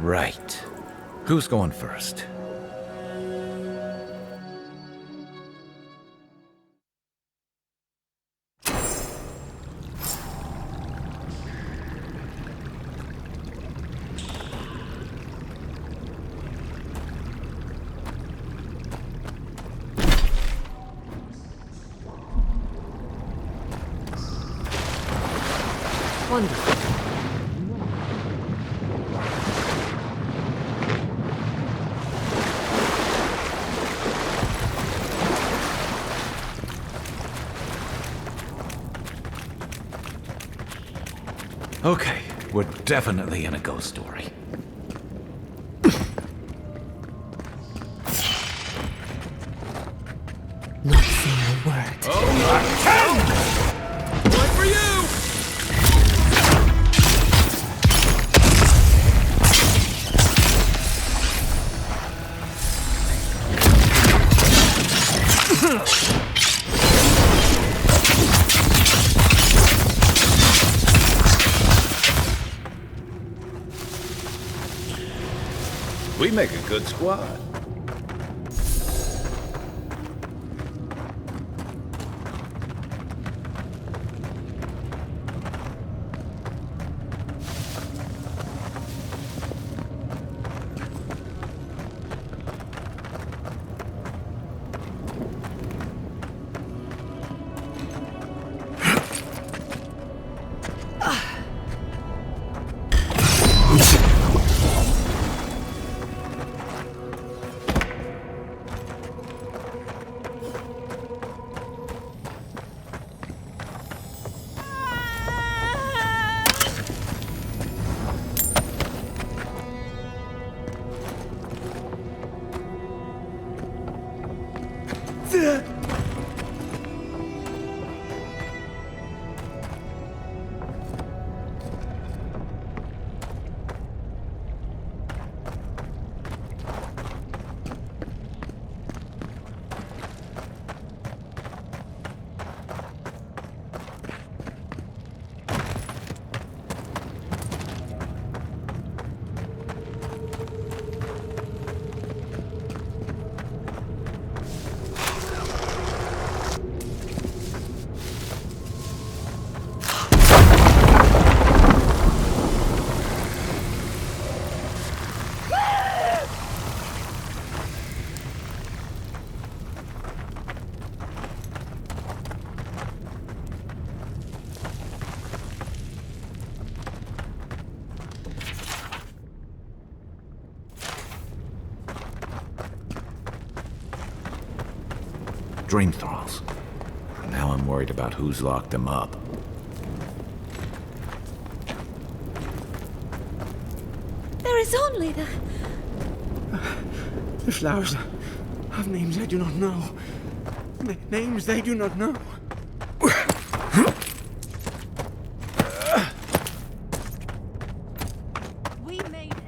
Right. Who's going first? Wonderful. Okay, we're definitely in a ghost story. Not saying a word. One for you! We make a good squad. Dream thralls. Now I'm worried about who's locked them up. There is only the... The flowers have names I do not know. Names they do not know. We made it.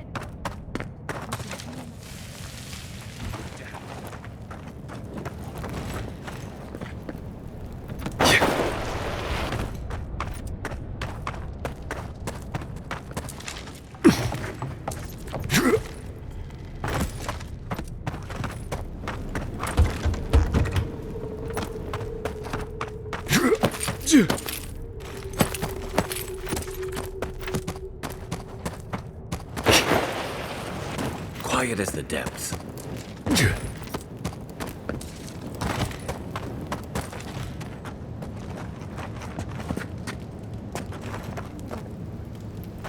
Quiet as the depths.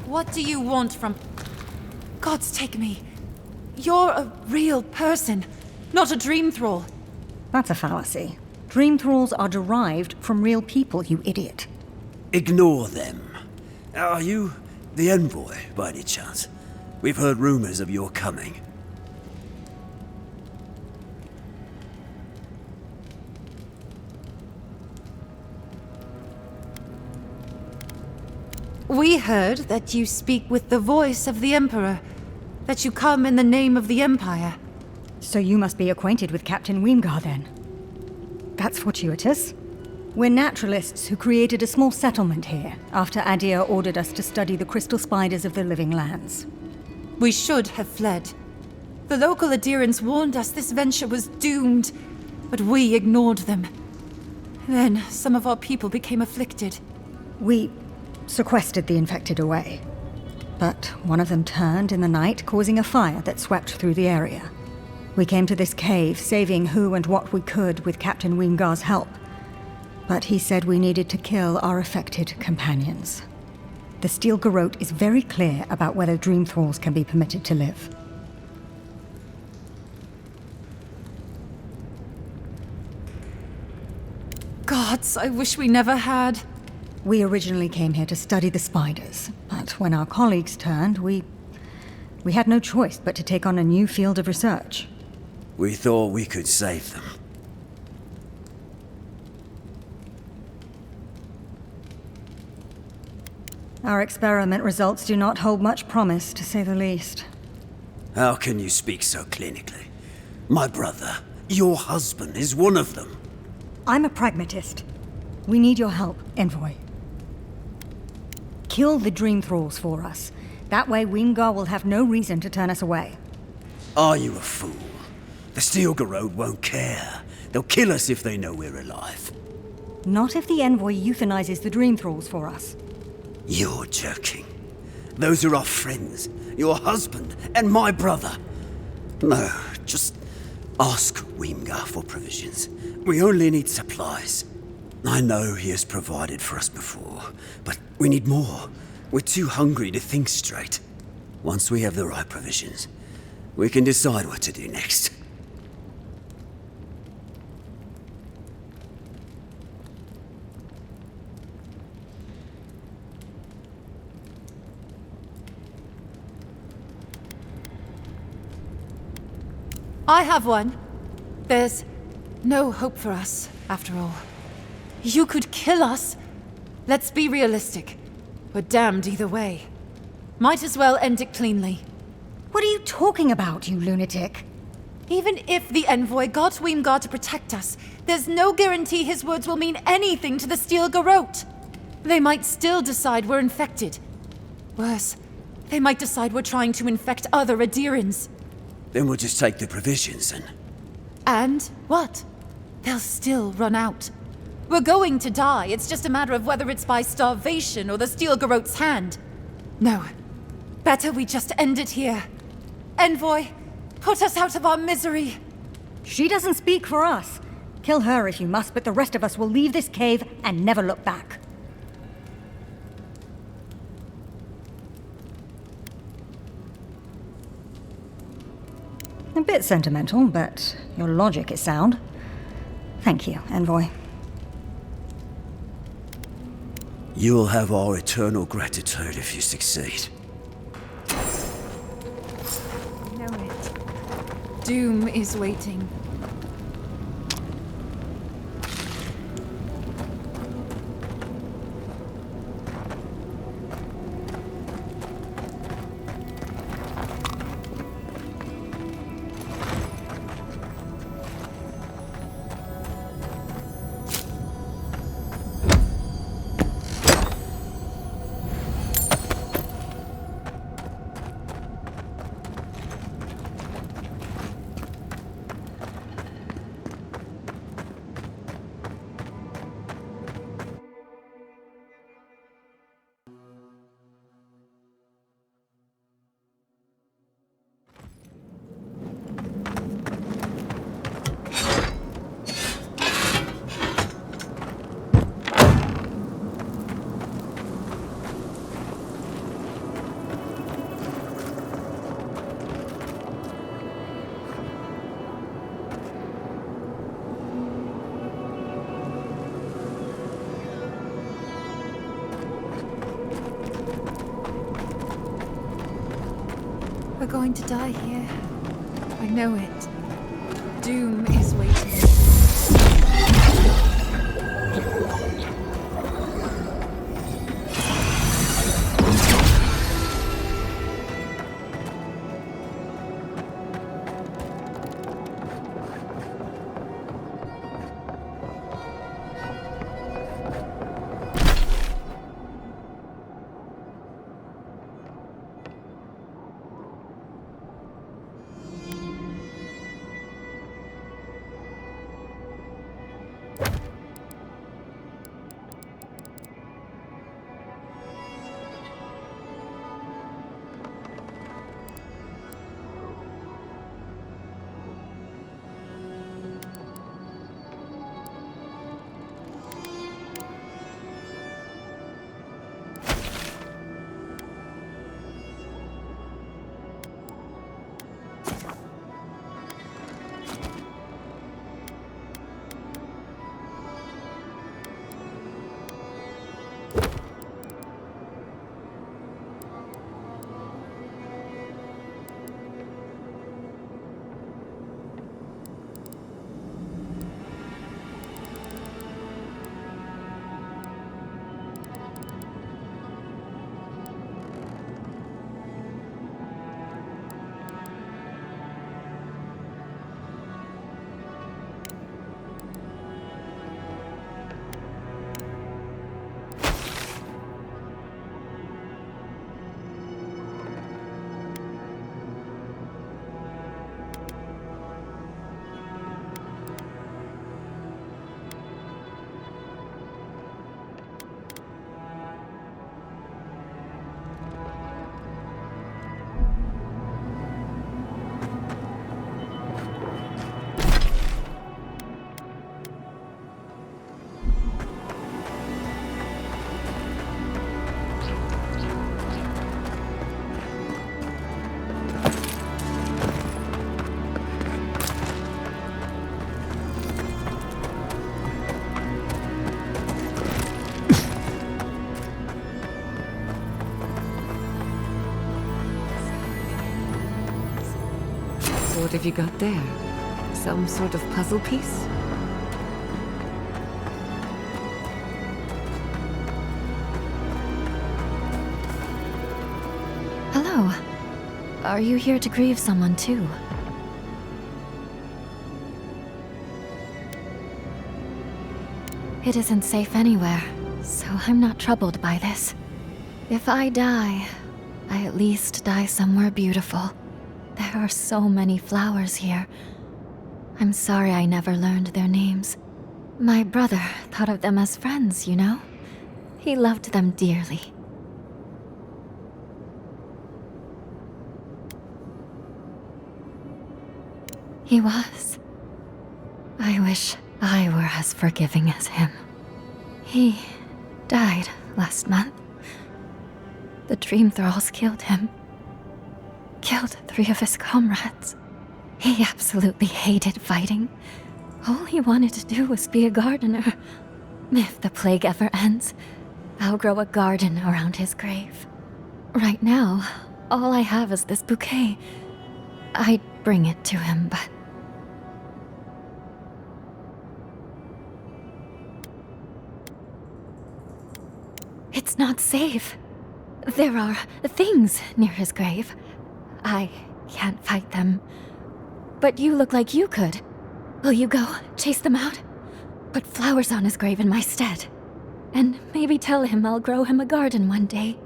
What do you want from... Gods take me. You're a real person, not a dream thrall. That's a fallacy. Dream thralls are derived from real people, you idiot. Ignore them. Are you the envoy, by any chance? We've heard rumors of your coming. We heard that you speak with the voice of the Emperor, that you come in the name of the Empire. So you must be acquainted with Captain Weemgar, then. That's fortuitous. We're naturalists who created a small settlement here after Adir ordered us to study the crystal spiders of the living lands. We should have fled. The local adherents warned us this venture was doomed, but we ignored them. Then, some of our people became afflicted. We sequestered the infected away. But one of them turned in the night, causing a fire that swept through the area. We came to this cave, saving who and what we could with Captain Weengar's help. But he said we needed to kill our affected companions. The Steel Garrote is very clear about whether Dream Thralls can be permitted to live. Gods, I wish we never had. We originally came here to study the spiders, but when our colleagues turned, we had no choice but to take on a new field of research. We thought we could save them. Our experiment results do not hold much promise, to say the least. How can you speak so clinically? My brother, your husband, is one of them. I'm a pragmatist. We need your help, Envoy. Kill the Dream Thralls for us. That way Weengar will have no reason to turn us away. Are you a fool? The Steel Garrote won't care. They'll kill us if they know we're alive. Not if the Envoy euthanizes the Dream Thralls for us. You're joking. Those are our friends, your husband, and my brother. No, just ask Weengar for provisions. We only need supplies. I know he has provided for us before, but we need more. We're too hungry to think straight. Once we have the right provisions, we can decide what to do next. I have one. There's no hope for us, after all. You could kill us. Let's be realistic. We're damned either way. Might as well end it cleanly. What are you talking about, you lunatic? Even if the Envoy got Weengar to protect us, there's no guarantee his words will mean anything to the Steel Garrote. They might still decide we're infected. Worse, they might decide we're trying to infect other Adherents. Then we'll just take the provisions and... And what? They'll still run out. We're going to die. It's just a matter of whether it's by starvation or the Steel Garrote's hand. No. Better we just end it here. Envoy, put us out of our misery. She doesn't speak for us. Kill her if you must, but the rest of us will leave this cave and never look back. A bit sentimental, but your logic is sound. Thank you, Envoy. You'll have our eternal gratitude if you succeed. I know it. Doom is waiting. We're going to die here. I know it. Doom is waiting. What have you got there? Some sort of puzzle piece? Hello. Are you here to grieve someone too? It isn't safe anywhere, so I'm not troubled by this. If I die, I at least die somewhere beautiful. There are so many flowers here. I'm sorry I never learned their names. My brother thought of them as friends, you know? He loved them dearly. He was. I wish I were as forgiving as him. He died last month. The Dream Thralls killed him. Killed 3 of his comrades. He absolutely hated fighting. All he wanted to do was be a gardener. If the plague ever ends, I'll grow a garden around his grave. Right now, all I have is this bouquet. I'd bring it to him, but... It's not safe. There are things near his grave. I can't fight them. But you look like you could. Will you go chase them out? Put flowers on his grave in my stead. And maybe tell him I'll grow him a garden one day.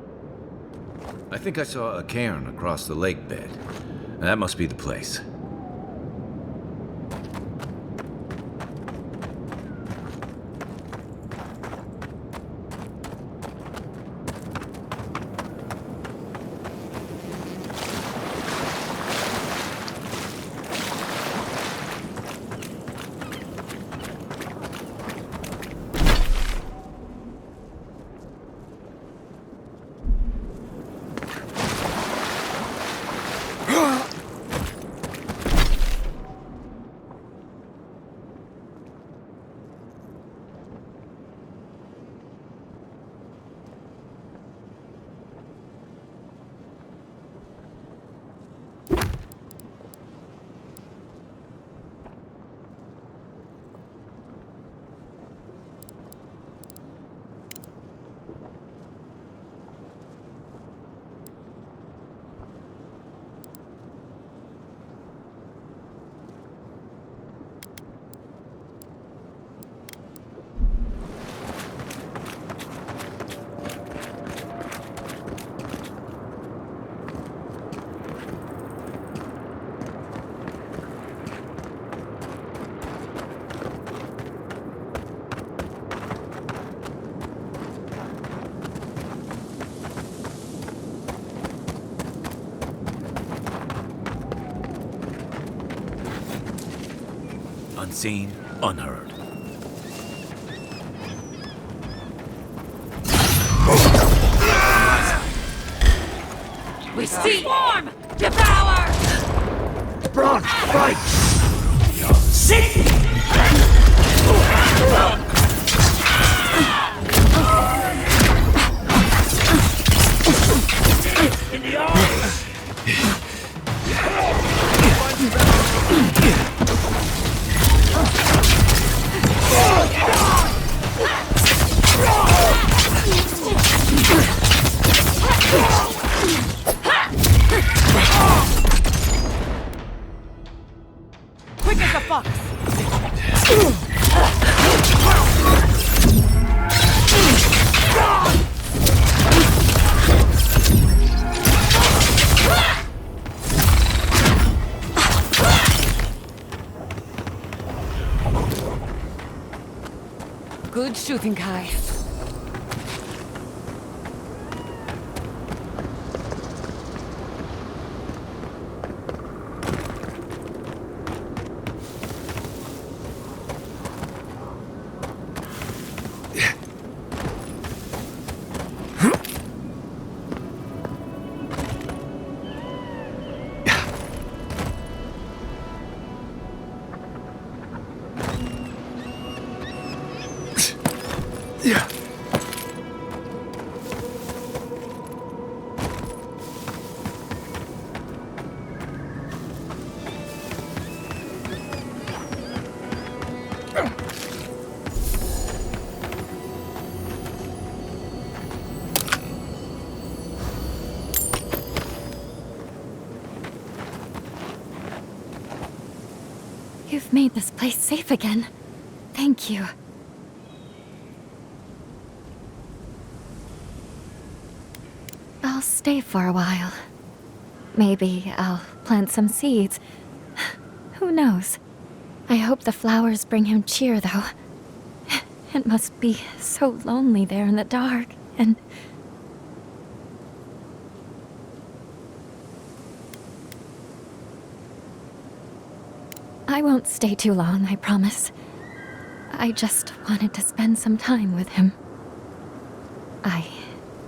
I think I saw a cairn across the lake bed. That must be the place. Unseen, unheard. We see! Form! Devour! Braun, fight! Quick as a fox! Good shooting, Kai. Yeah. You've made this place safe again. Thank you. I'll stay for a while. Maybe I'll plant some seeds. Who knows? I hope the flowers bring him cheer, though. It must be so lonely there in the dark, and... I won't stay too long, I promise. I just wanted to spend some time with him. I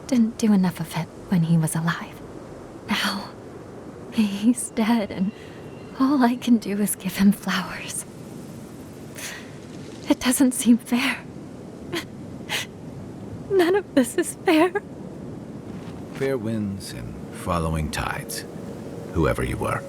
didn't do enough of it when he was alive. Now, he's dead, and all I can do is give him flowers. It doesn't seem fair. None of this is fair. Fair winds and following tides, whoever you were.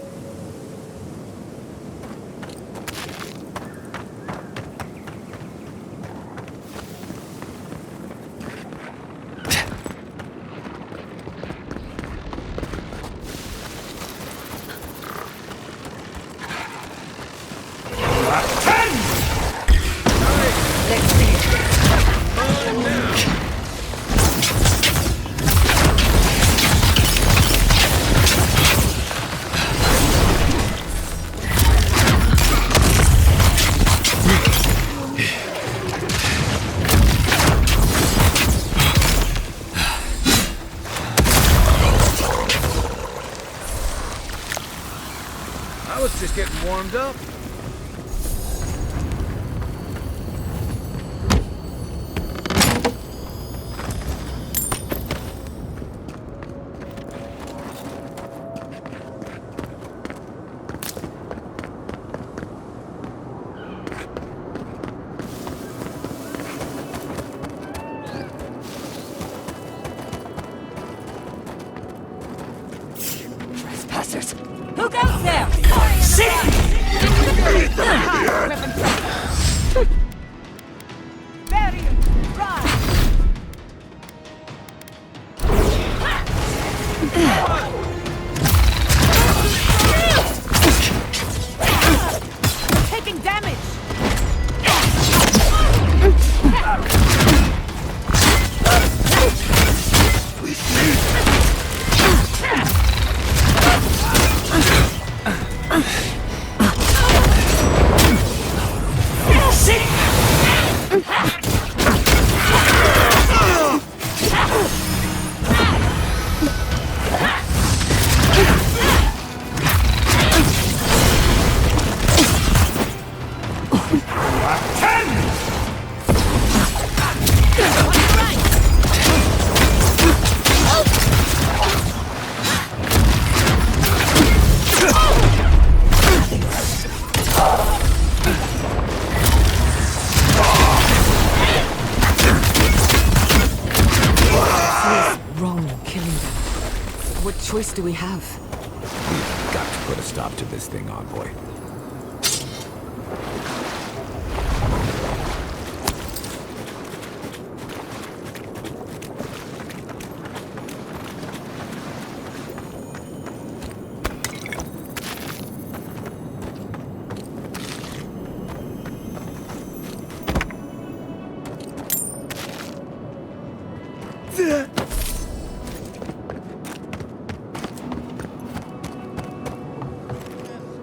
I was just getting warmed up. Trespassers! Who goes there? Taking damage! What choice do we have? We've got to put a stop to this thing, Envoy.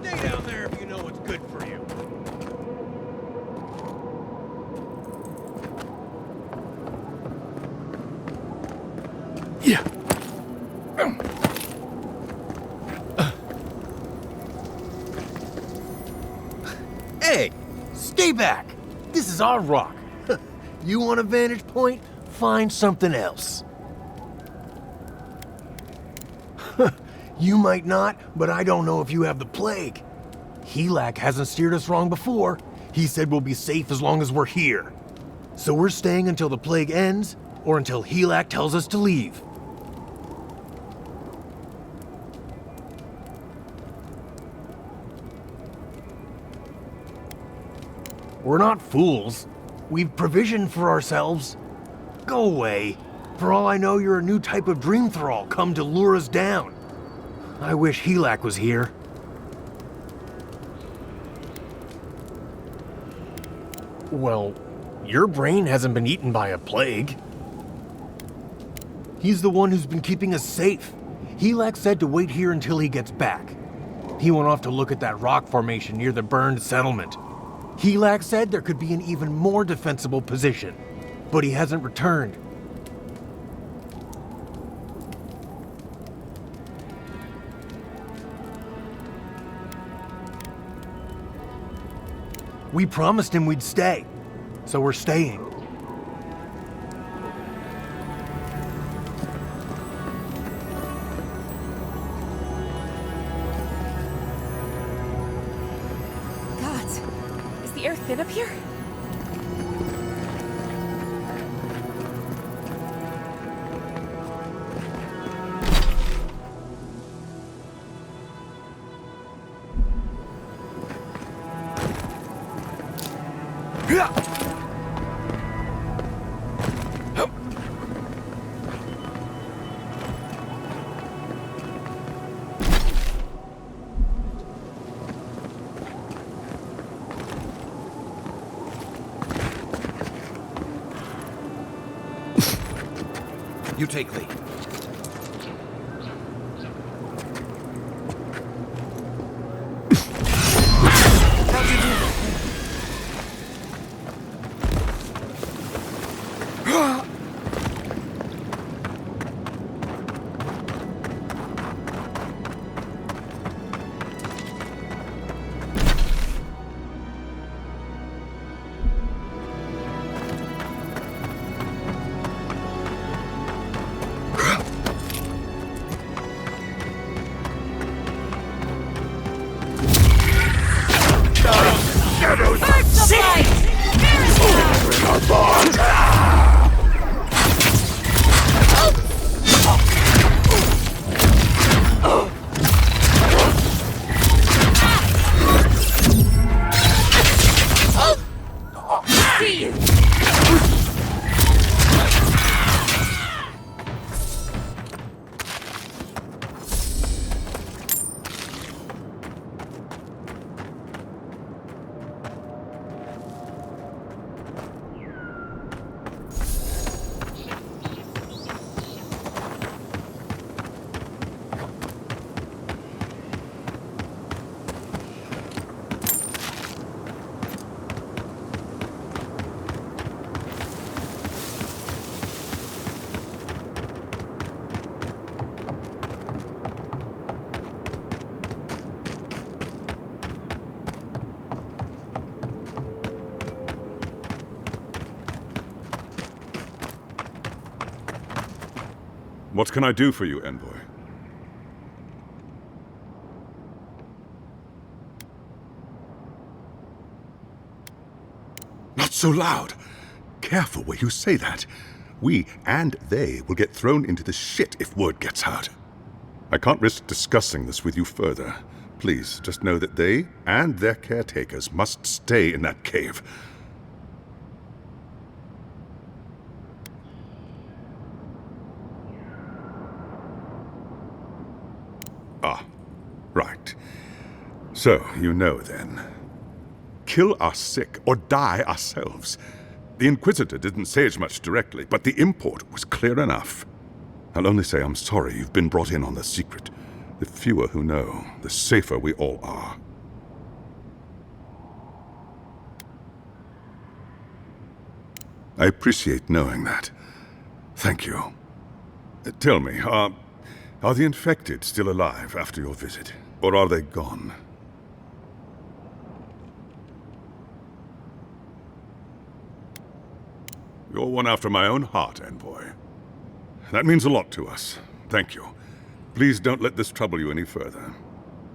Stay down there if you know what's good for you. Yeah. Hey, stay back. This is our rock. You want a vantage point? Find something else. You might not, but I don't know if you have the plague. Helak hasn't steered us wrong before. He said we'll be safe as long as we're here. So we're staying until the plague ends, or until Helak tells us to leave. We're not fools. We've provisioned for ourselves. Go away. For all I know, you're a new type of dream thrall come to lure us down. I wish Helak was here. Well, your brain hasn't been eaten by a plague. He's the one who's been keeping us safe. Helak said to wait here until he gets back. He went off to look at that rock formation near the burned settlement. Helak said there could be an even more defensible position, but he hasn't returned. We promised him we'd stay, so we're staying. God, is the air thin up here? You take lead. What can I do for you, Envoy? Not so loud! Careful where you say that. We and they will get thrown into the shit if word gets out. I can't risk discussing this with you further. Please, just know that they and their caretakers must stay in that cave. Ah, right. So, you know then. Kill our sick or die ourselves. The Inquisitor didn't say as much directly, but the import was clear enough. I'll only say I'm sorry you've been brought in on the secret. The fewer who know, the safer we all are. I appreciate knowing that. Thank you. Tell me, are the infected still alive after your visit? Or are they gone? You're one after my own heart, Envoy. That means a lot to us. Thank you. Please don't let this trouble you any further.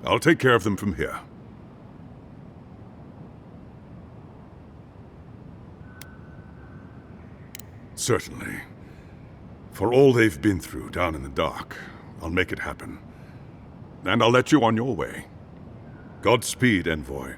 I'll take care of them from here. Certainly. For all they've been through down in the dark, I'll make it happen. And I'll let you on your way. Godspeed, Envoy.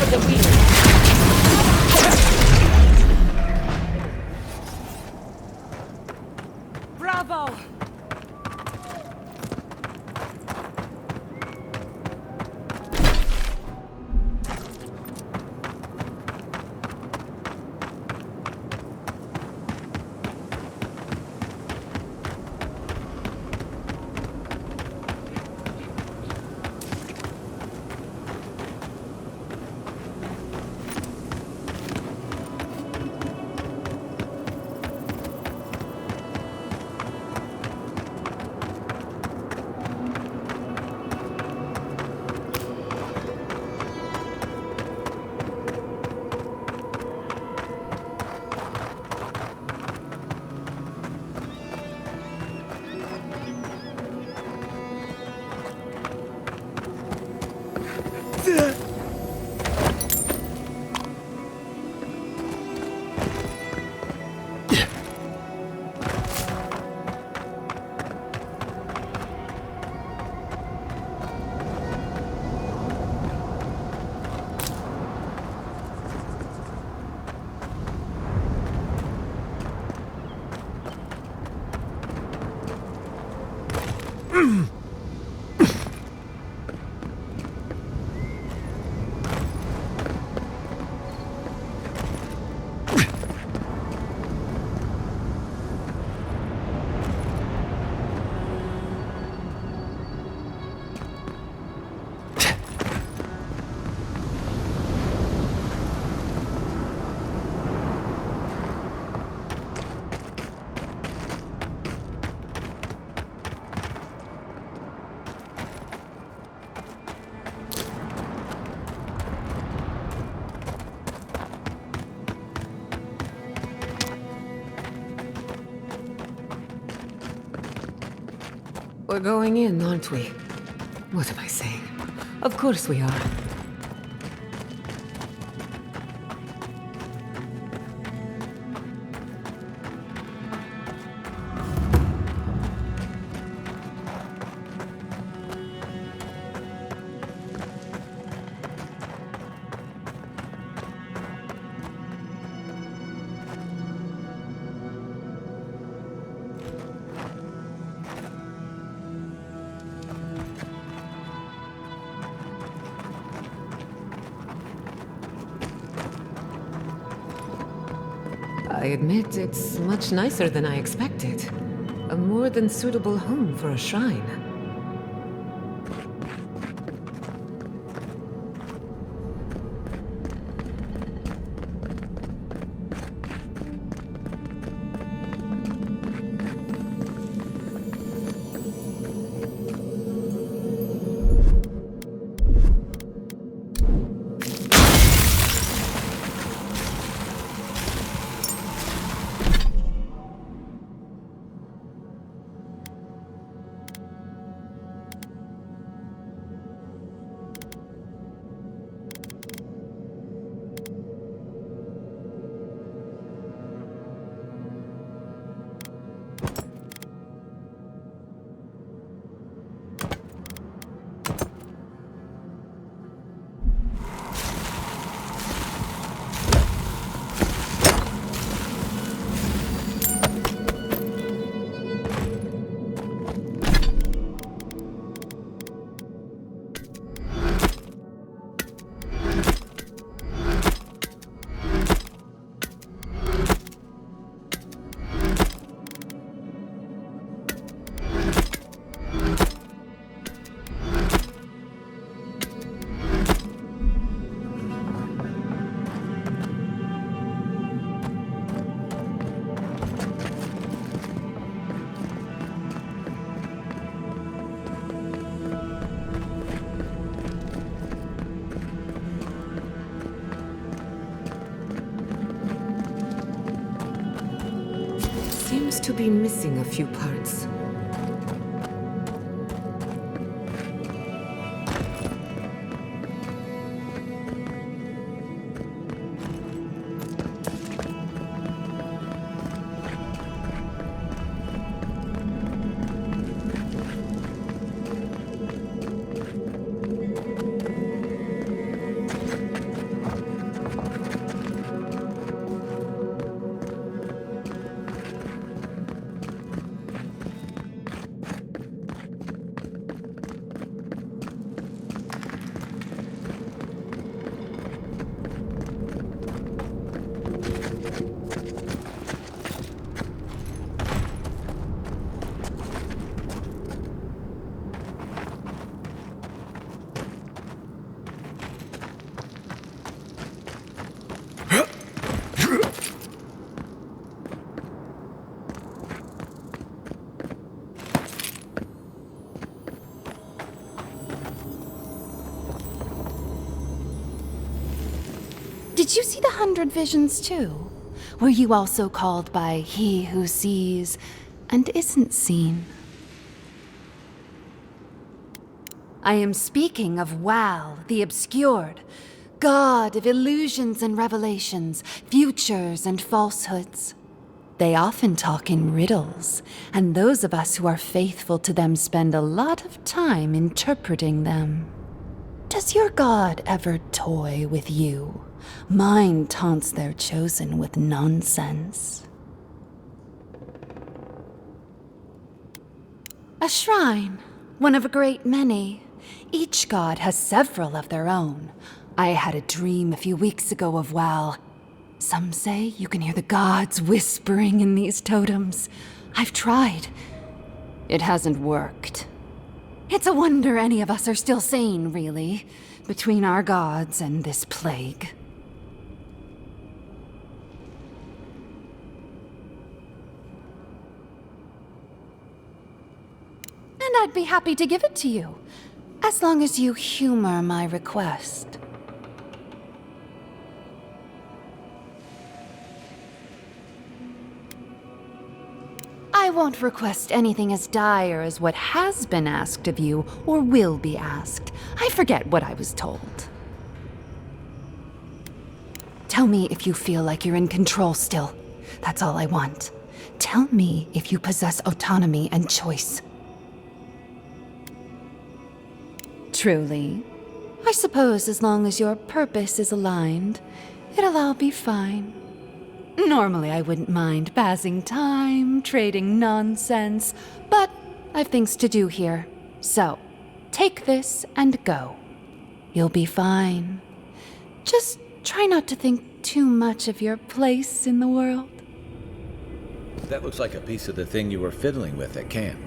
the wheel. Bravo! We're going in, aren't we? What am I saying? Of course we are. I admit it's much nicer than I expected. A more than suitable home for a shrine. Seems to be missing a few parts. Did you see the 100 visions too? Were you also called by he who sees and isn't seen? I am speaking of Wal, the Obscured, god of illusions and revelations, futures and falsehoods. They often talk in riddles, and those of us who are faithful to them spend a lot of time interpreting them. Does your god ever toy with you? Mine taunts their chosen with nonsense. A shrine, one of a great many. Each god has several of their own. I had a dream a few weeks ago of Wal. Some say you can hear the gods whispering in these totems. I've tried. It hasn't worked. It's a wonder any of us are still sane, really, between our gods and this plague. And I'd be happy to give it to you, as long as you humor my request. I won't request anything as dire as what has been asked of you, or will be asked. I forget what I was told. Tell me if you feel like you're in control still. That's all I want. Tell me if you possess autonomy and choice. Truly. I suppose as long as your purpose is aligned, it'll all be fine. Normally I wouldn't mind passing time, trading nonsense, but I've things to do here. So, take this and go. You'll be fine. Just try not to think too much of your place in the world. That looks like a piece of the thing you were fiddling with at camp.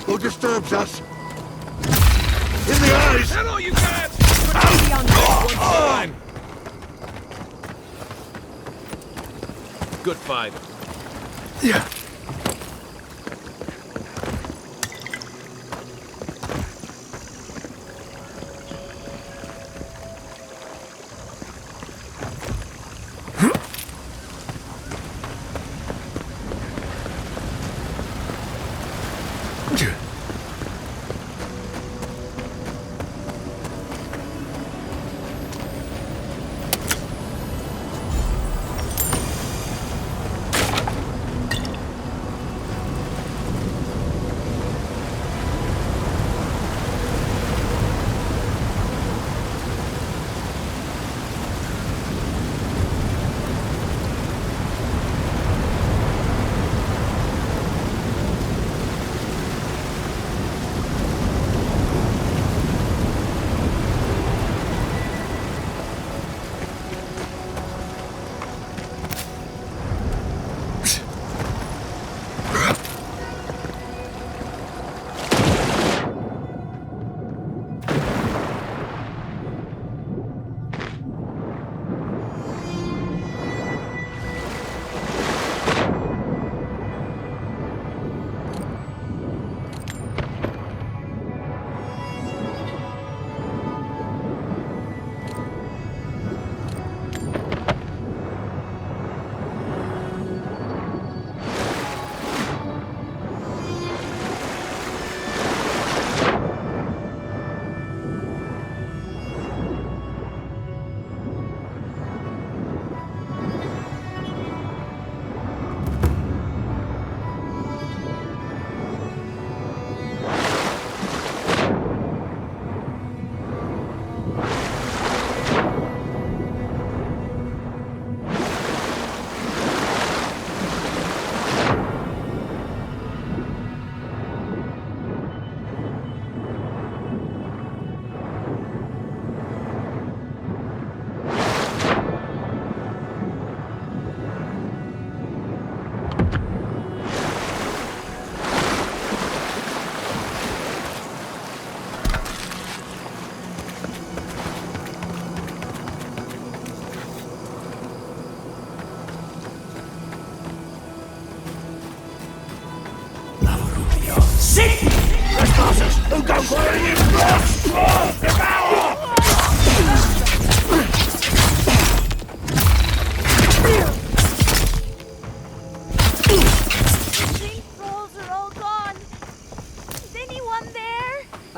Who disturbs us? In the eyes! Hello, you guys! Good fight. Yeah.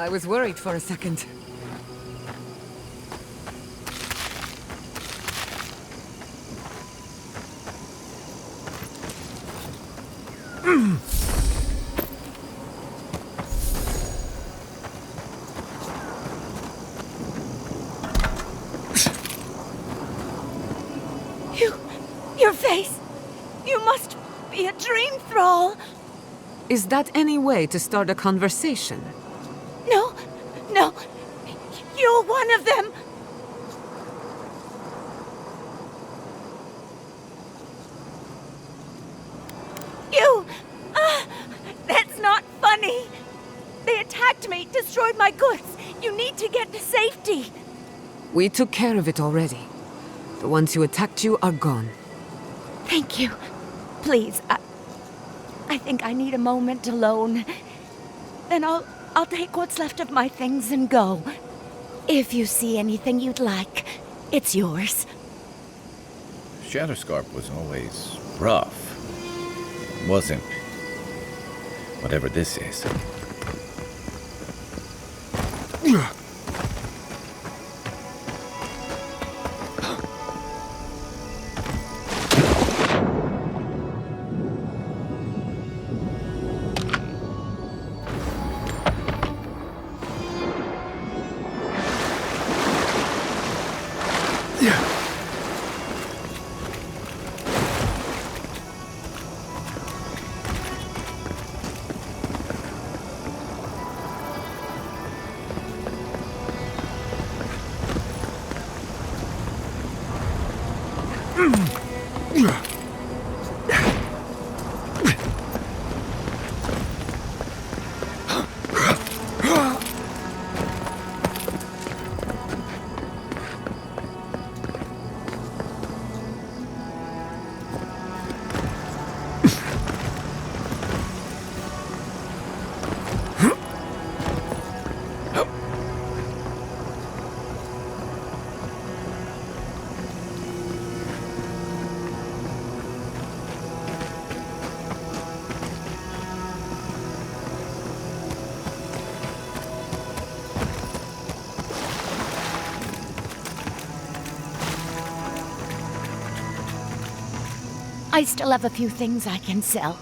I was worried for a second. Your face! You must be a dream thrall! Is that any way to start a conversation? No, no. You're one of them! You! That's not funny! They attacked me, destroyed my goods. You need to get to safety. We took care of it already. The ones who attacked you are gone. Thank you. Please, I think I need a moment alone. Then I'll take what's left of my things and go. If you see anything you'd like, it's yours. Shatterscarp was always rough. Wasn't. Whatever this is. I still have a few things I can sell.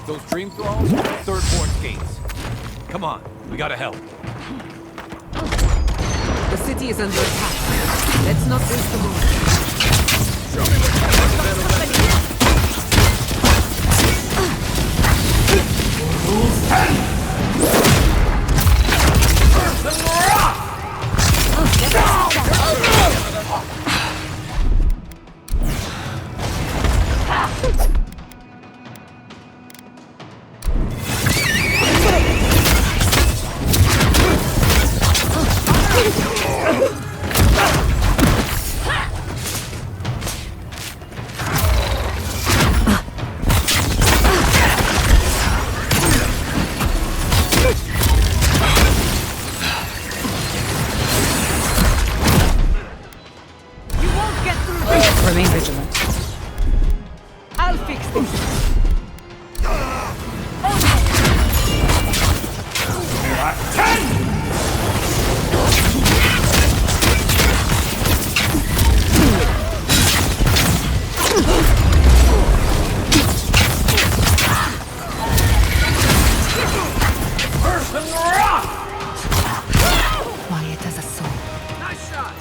Those dream thralls? Third port's gates. Come on, we gotta help. The city is under attack. Let's not waste the moment. Show me Remain vigilant. I'll fix this. Quiet as a soul. Nice shot!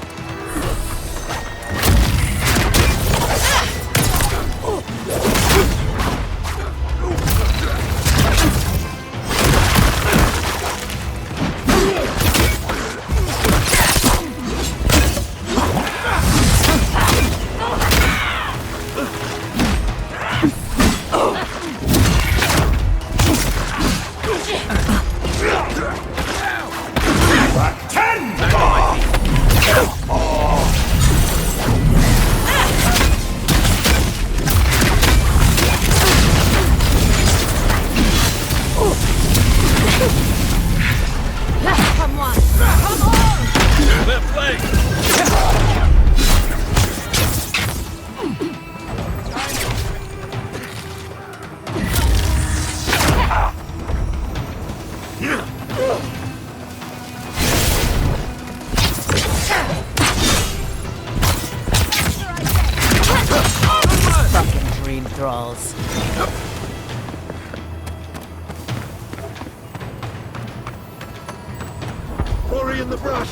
Quarry in the brush!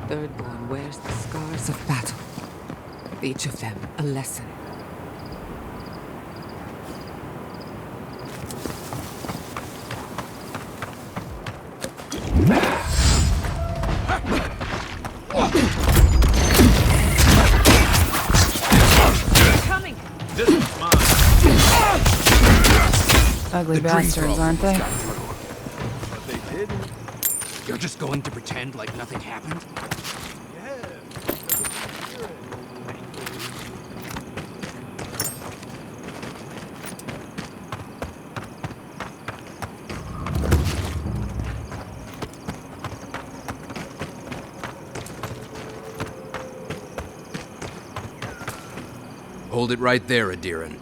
Thirdborn wears the scars of battle. Each of them a lesson. Coming! This is mine. Ugly bastards, aren't they? But they didn't. You're just going to pretend like nothing happened? Hold it right there, Adiran.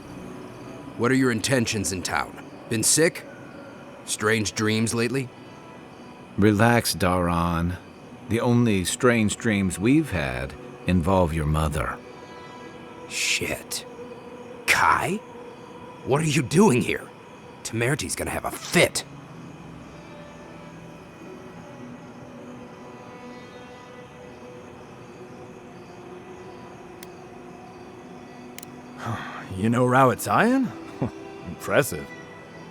What are your intentions in town? Been sick? Strange dreams lately? Relax, Daran. The only strange dreams we've had involve your mother. Shit. Kai? What are you doing here? Temerty's gonna have a fit. You know Rawatsayan? Impressive.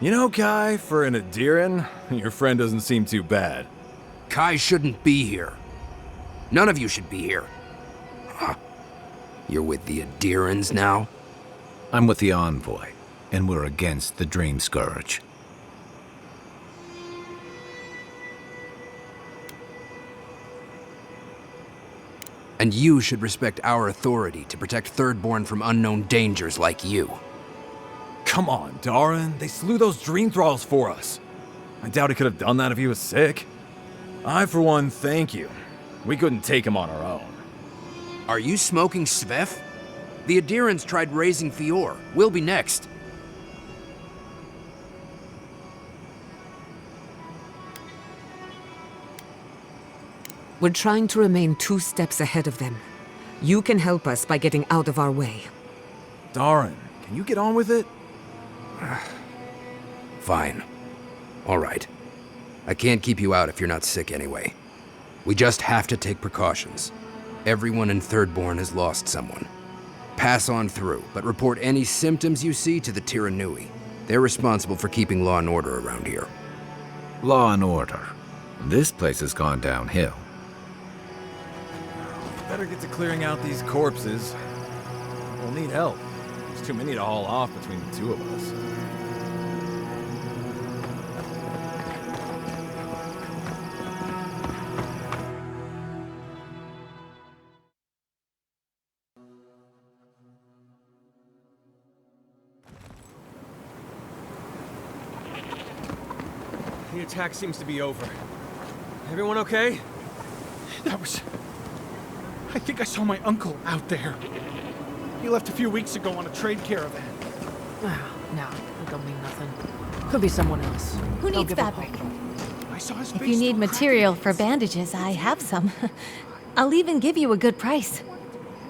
You know, Kai, for an Adiran, your friend doesn't seem too bad. Kai shouldn't be here. None of you should be here. Huh. You're with the Adirans now? I'm with the Envoy, and we're against the Dream Scourge. And you should respect our authority to protect Thirdborn from unknown dangers like you. Come on, Daran. They slew those dream thralls for us. I doubt he could have done that if he was sick. I, for one, thank you. We couldn't take him on our own. Are you smoking Svef? The Adirans tried raising Fior. We'll be next. We're trying to remain 2 steps ahead of them. You can help us by getting out of our way. Daran, can you get on with it? Fine. All right. I can't keep you out if you're not sick anyway. We just have to take precautions. Everyone in Thirdborn has lost someone. Pass on through, but report any symptoms you see to the Tiranui. They're responsible for keeping law and order around here. Law and order. This place has gone downhill. Better get to clearing out these corpses. We'll need help. There's too many to haul off between the 2 of us. The attack seems to be over. Everyone okay? That was... I think I saw my uncle out there. He left a few weeks ago on a trade caravan. No, it don't mean nothing. Could be someone else. Who Don't needs give up fabric? I saw his If face you need through a crack in material the for bandages, I have some. I'll even give you a good price.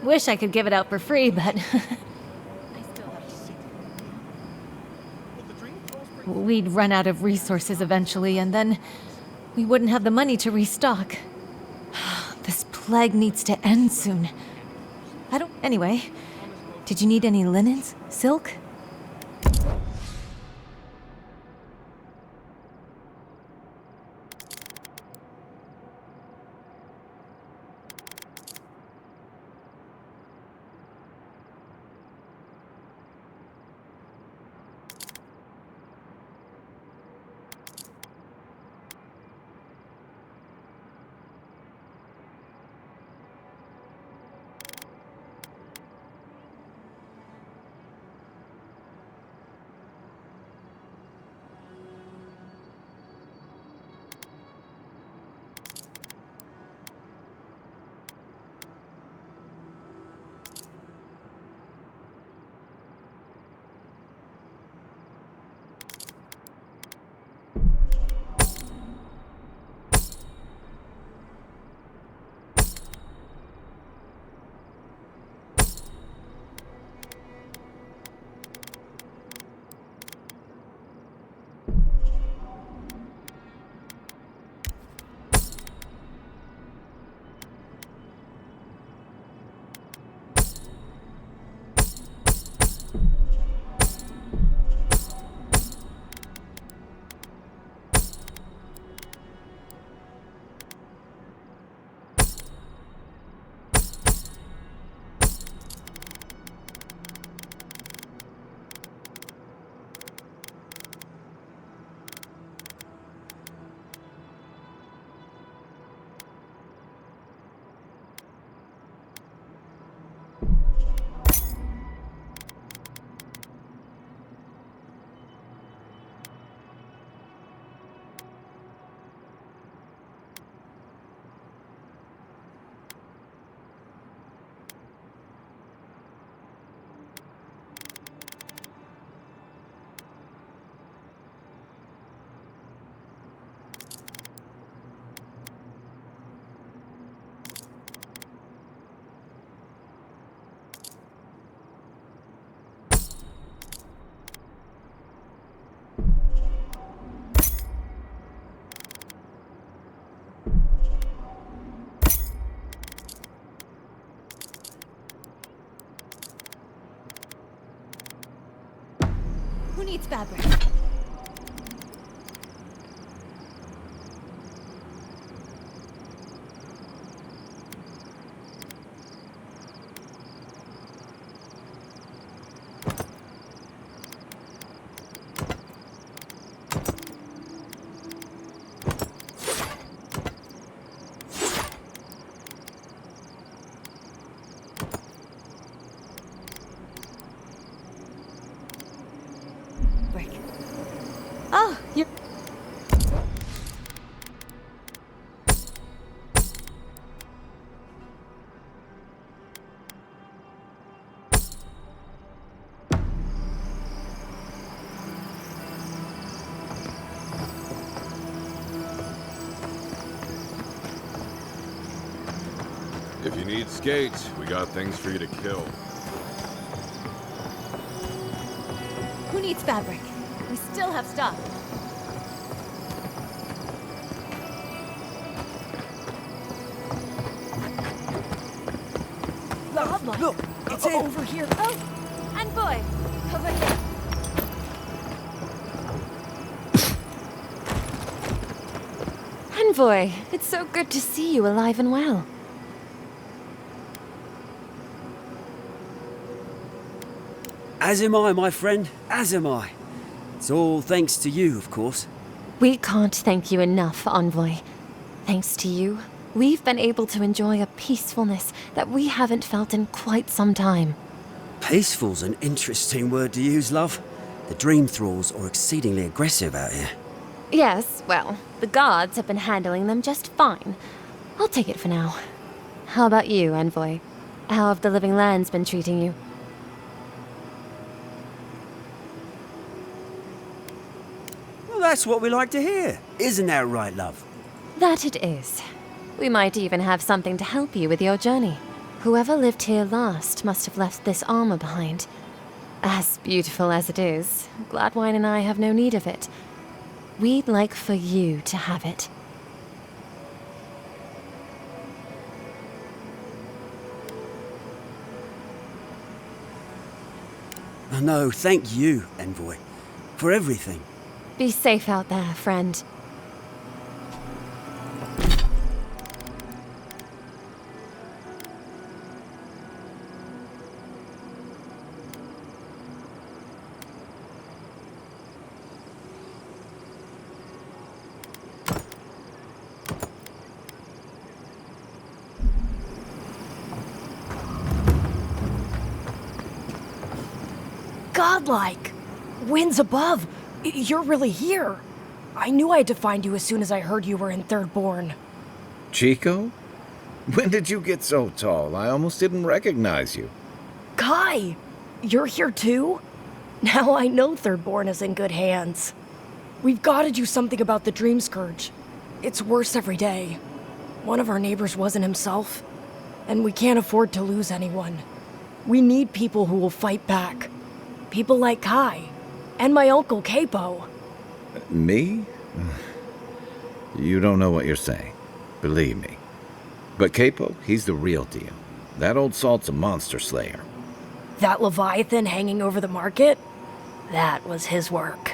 Wish I could give it out for free, but... We'd run out of resources eventually, and then we wouldn't have the money to restock. This plague needs to end soon. Anyway, did you need any linens? Silk? needs fabric? Oh, you're... If you need skates, we got things for you to kill. Who needs fabric? We still have stuff. Look, it's over here. Oh, and boy, over here. Envoy, it's so good to see you alive and well. As am I, my friend, as am I. It's all thanks to you, of course. We can't thank you enough, Envoy. Thanks to you, we've been able to enjoy a peacefulness that we haven't felt in quite some time. Peaceful's an interesting word to use, love. The dream thralls are exceedingly aggressive out here. Yes, well, the guards have been handling them just fine. I'll take it for now. How about you, Envoy? How have the living lands been treating you? Well, that's what we like to hear. Isn't that right, love? That it is. We might even have something to help you with your journey. Whoever lived here last must have left this armor behind. As beautiful as it is, Gladwine and I have no need of it. We'd like for you to have it. No, thank you, Envoy, for everything. Be safe out there, friend. Godlike! Winds above! You're really here! I knew I had to find you as soon as I heard you were in Thirdborn. Chico? When did you get so tall? I almost didn't recognize you. Kai! You're here too? Now I know Thirdborn is in good hands. We've got to do something about the Dream Scourge. It's worse every day. One of our neighbors wasn't himself, and we can't afford to lose anyone. We need people who will fight back. People like Kai, and my uncle Capo. Me? You don't know what you're saying. Believe me. But Capo, he's the real deal. That old salt's a monster slayer. That Leviathan hanging over the market? That was his work.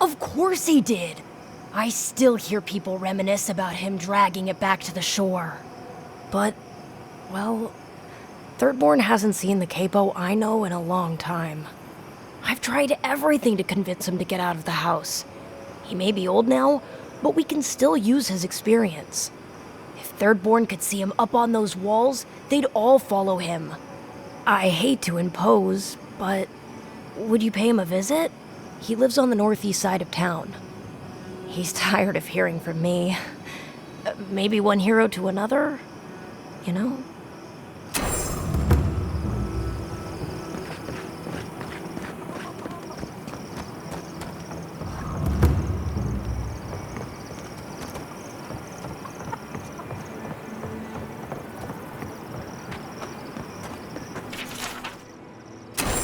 Of course he did! I still hear people reminisce about him dragging it back to the shore. But, well, Thirdborn hasn't seen the Capo I know in a long time. I've tried everything to convince him to get out of the house. He may be old now, but we can still use his experience. If Thirdborn could see him up on those walls, they'd all follow him. I hate to impose, but would you pay him a visit? He lives on the northeast side of town. He's tired of hearing from me. Maybe one hero to another, you know?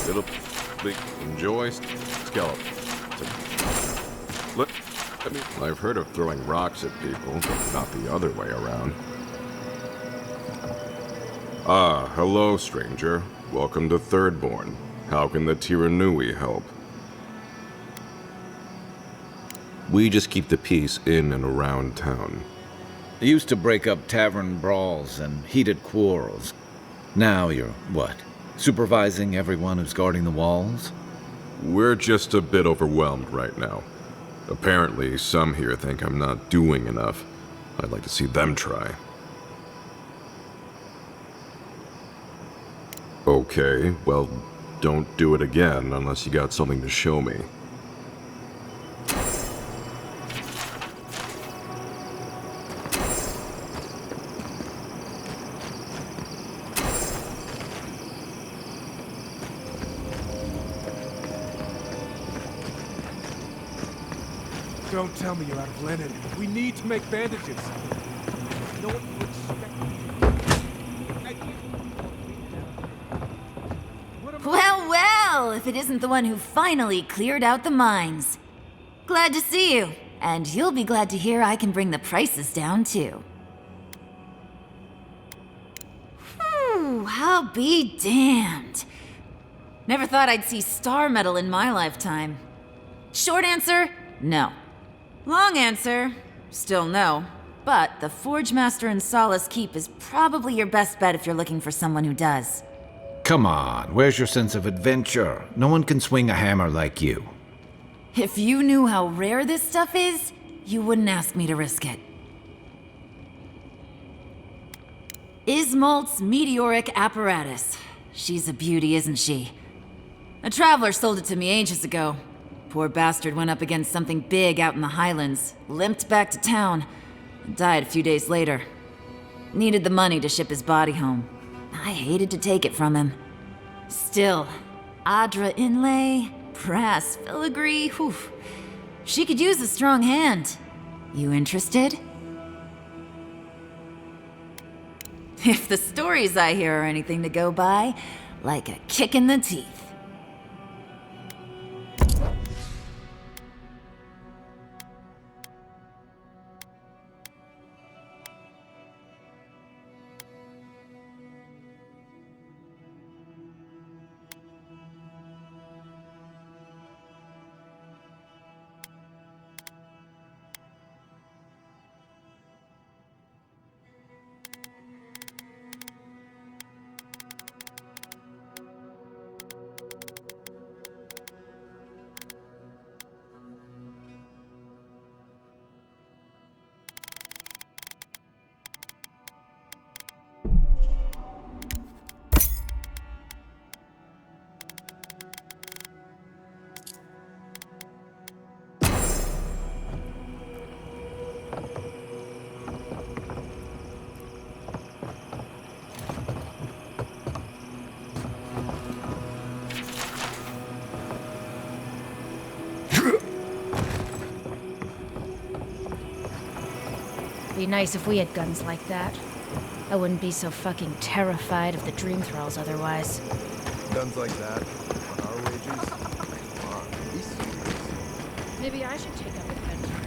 It'll be enjoy skeleton. I mean, I've heard of throwing rocks at people, but not the other way around. Ah, hello, stranger. Welcome to Thirdborn. How can the Tiranui help? We just keep the peace in and around town. You used to break up tavern brawls and heated quarrels. Now you're, what, supervising everyone who's guarding the walls? We're just a bit overwhelmed right now. Apparently, some here think I'm not doing enough. I'd like to see them try. Okay, well, don't do it again unless you got something to show me. Don't tell me you're out of linen. We need to make bandages. You know what you expect? Well, well, if it isn't the one who finally cleared out the mines. Glad to see you. And you'll be glad to hear I can bring the prices down, too. Whew, I'll be damned. Never thought I'd see star metal in my lifetime. Short answer, no. Long answer, still no. But the Forge Master in Solace Keep is probably your best bet if you're looking for someone who does. Come on, where's your sense of adventure? No one can swing a hammer like you. If you knew how rare this stuff is, you wouldn't ask me to risk it. Ismalt's meteoric apparatus. She's a beauty, isn't she? A traveler sold it to me ages ago. Poor bastard went up against something big out in the Highlands, limped back to town, and died a few days later. Needed the money to ship his body home. I hated to take it from him. Still, Adra inlay, brass filigree, whew. She could use a strong hand. You interested? If the stories I hear are anything to go by, like a kick in the teeth. Be nice if we had guns like that. I wouldn't be so fucking terrified of the dream thralls otherwise. Guns like that on our wages? Come on, be serious. Maybe I should take up adventure.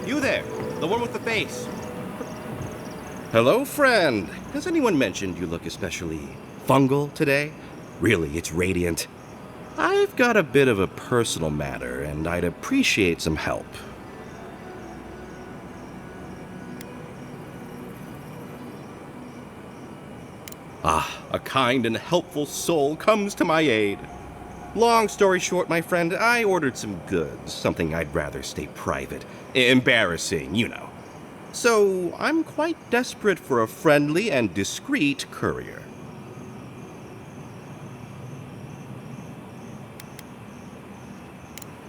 You there, the one with the face. Hello, friend. Has anyone mentioned you look especially fungal today? Really, it's radiant. I've got a bit of a personal matter, and I'd appreciate some help. Ah, a kind and helpful soul comes to my aid. Long story short, my friend, I ordered some goods, something I'd rather stay private. Embarrassing, you know. So, I'm quite desperate for a friendly and discreet courier.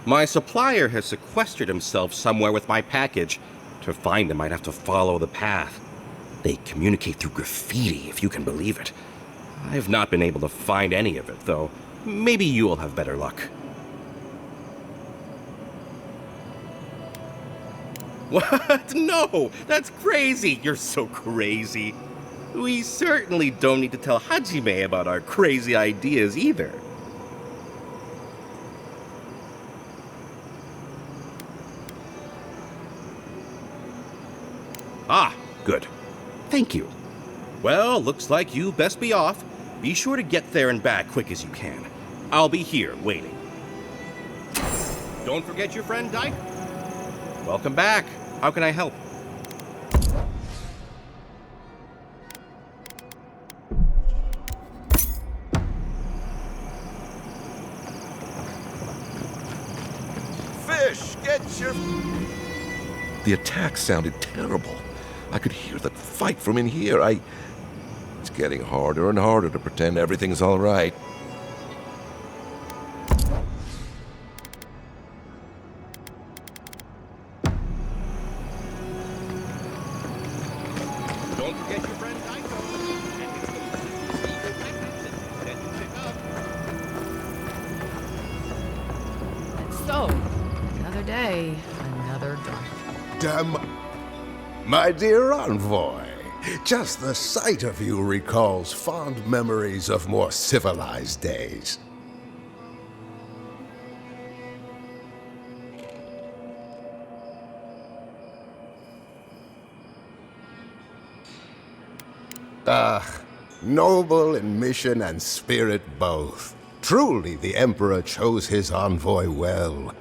My supplier has sequestered himself somewhere with my package. To find him, I'd have to follow the path. They communicate through graffiti, if you can believe it. I've not been able to find any of it, though. Maybe you'll have better luck. What? No! That's crazy! You're so crazy. We certainly don't need to tell Hajime about our crazy ideas either. Ah, good. Thank you. Well, looks like you best be off. Be sure to get there and back quick as you can. I'll be here waiting. Don't forget your friend Dyke. Welcome back. How can I help? Fish, get your... The attack sounded terrible. I could hear the fight from in here. It's getting harder and harder to pretend everything's all right. Don't forget your friend Dyke. So, another day, another dark. Damn. My dear envoy, just the sight of you recalls fond memories of more civilized days. Noble in mission and spirit both. Truly the Emperor chose his envoy well.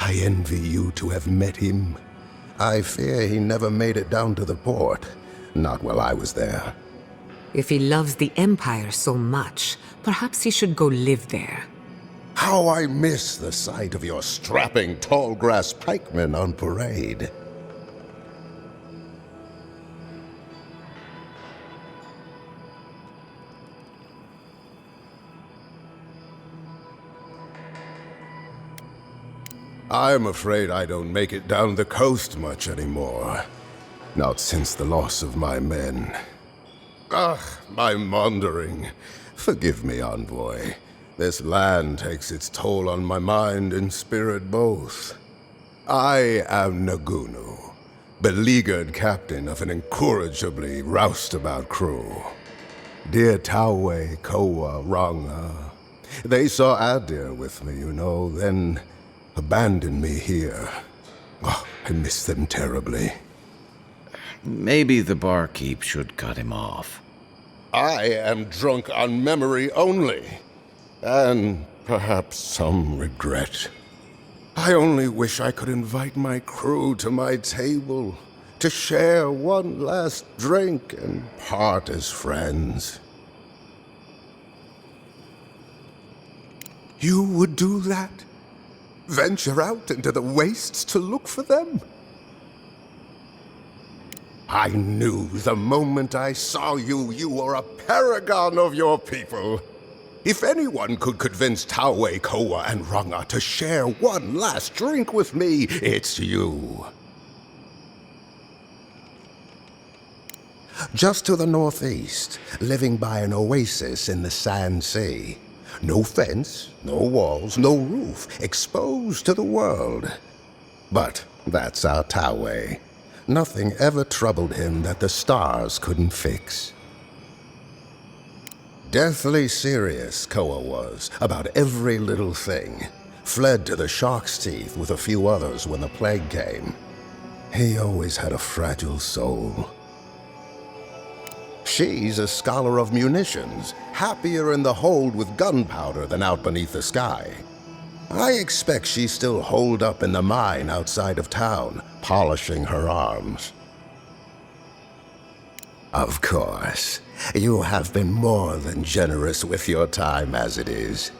I envy you to have met him. I fear he never made it down to the port. Not while I was there. If he loves the Empire so much, perhaps he should go live there. How I miss the sight of your strapping tall grass pikemen on parade. I'm afraid I don't make it down the coast much anymore. Not since the loss of my men. I'm wandering. Forgive me, envoy. This land takes its toll on my mind and spirit both. I am Nagunu, beleaguered captain of an incorrigibly roustabout crew. Dear Taue, Koa, Ranga. They saw Adir with me, then abandoned me here. Oh, I miss them terribly. Maybe the barkeep should cut him off. I am drunk on memory only, and perhaps some regret. I only wish I could invite my crew to my table, to share one last drink and part as friends. You would do that? Venture out into the wastes to look for them? I knew the moment I saw you, you were a paragon of your people. If anyone could convince Taue, Koa, and Ranga to share one last drink with me, it's you. Just to the northeast, living by an oasis in the Sand Sea. No fence, no walls, no roof, exposed to the world. But that's our Taue. Nothing ever troubled him that the stars couldn't fix. Deathly serious, Koa was, about every little thing. Fled to the shark's teeth with a few others when the plague came. He always had a fragile soul. She's a scholar of munitions, happier in the hold with gunpowder than out beneath the sky. I expect she's still holed up in the mine outside of town, polishing her arms. Of course, you have been more than generous with your time as it is.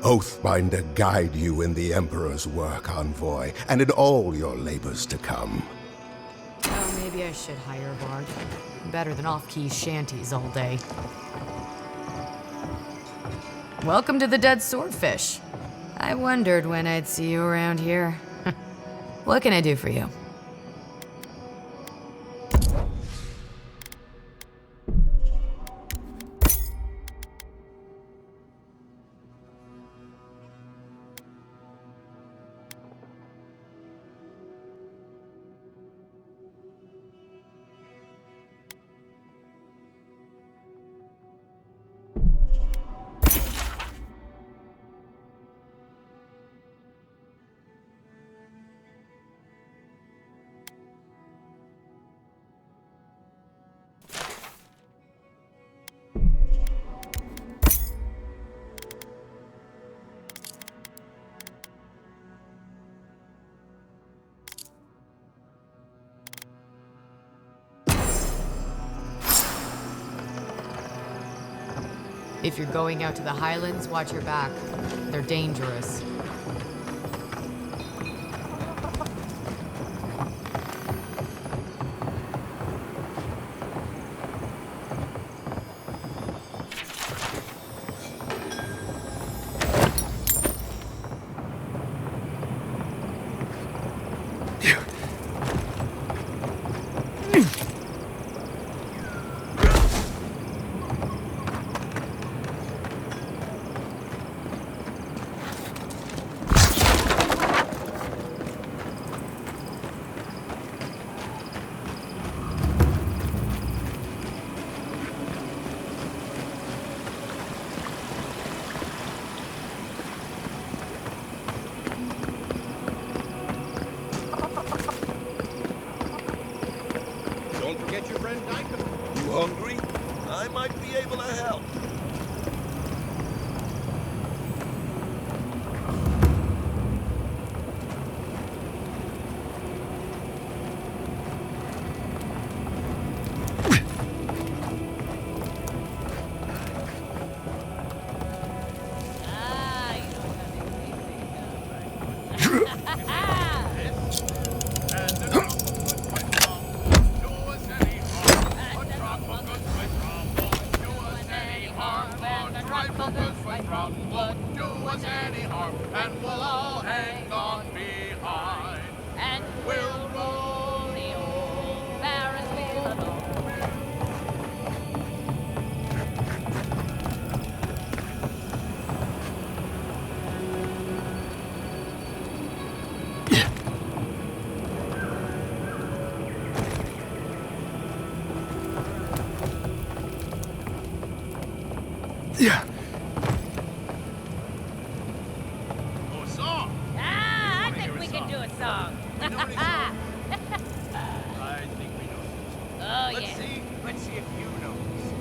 Oathbinder guide you in the Emperor's work, envoy, and in all your labors to come. Oh, maybe I should hire a bard. Better than off-key shanties all day. Welcome to the Dead Swordfish. I wondered when I'd see you around here. What can I do for you? If you're going out to the Highlands, watch your back. They're dangerous. You hungry? I might be able to help. Yeah. Oh, a song? Ah, I think we can do a song. I think we know. Oh, Let's yeah. Let's see if you know this.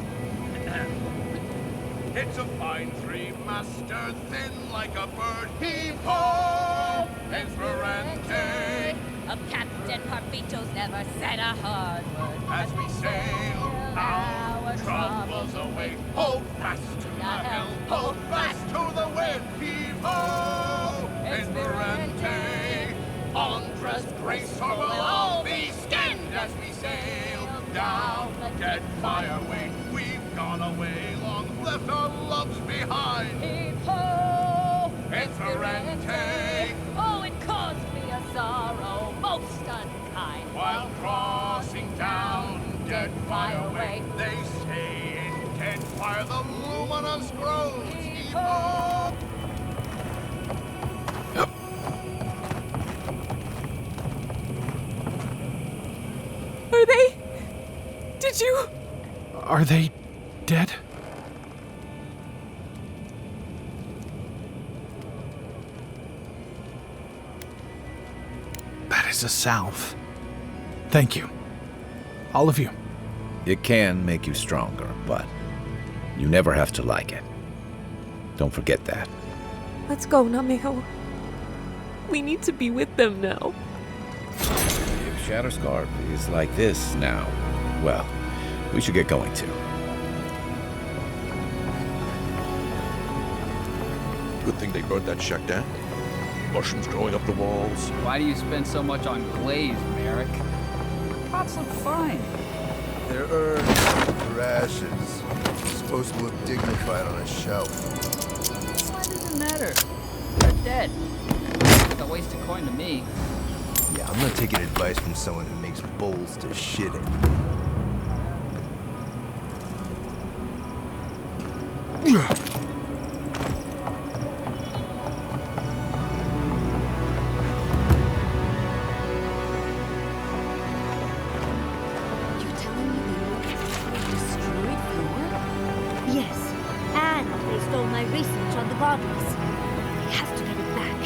It's a fine three-master, thin like a bird. Heave-ho! Esperante! A Captain Parvitos never said a hard word. As we sail our troubles away, hold fast to the helm, hold fast to the wind. Heave-ho! Esperante! Andres grace, or we'll all be skinned as we sail down Dead Fire Way. We've gone away long, left our loves behind. Heave-ho! Esperante! Oh, it caused me a sorrow most unkind. While crossing down Dead Fire Way, they say in Dead Fire the luminous grows. Heave-ho! Are they? Did you? Are they dead? That is a salve. Thank you. All of you. It can make you stronger, but you never have to like it. Don't forget that. Let's go, Nameo. We need to be with them now. If Shatterscarp is like this now, well, we should get going too. Good thing they burnt that shack down. Mushrooms growing up the walls. Why do you spend so much on glaze, Merrick? Pots look fine. They're earned. They're ashes. Supposed to look dignified on a shelf. Why does it matter? They're dead. It's a waste of coin to me. Yeah, I'm not taking advice from someone who makes bowls to shit in. Yes, and they stole my research on the godless. They have to get it back.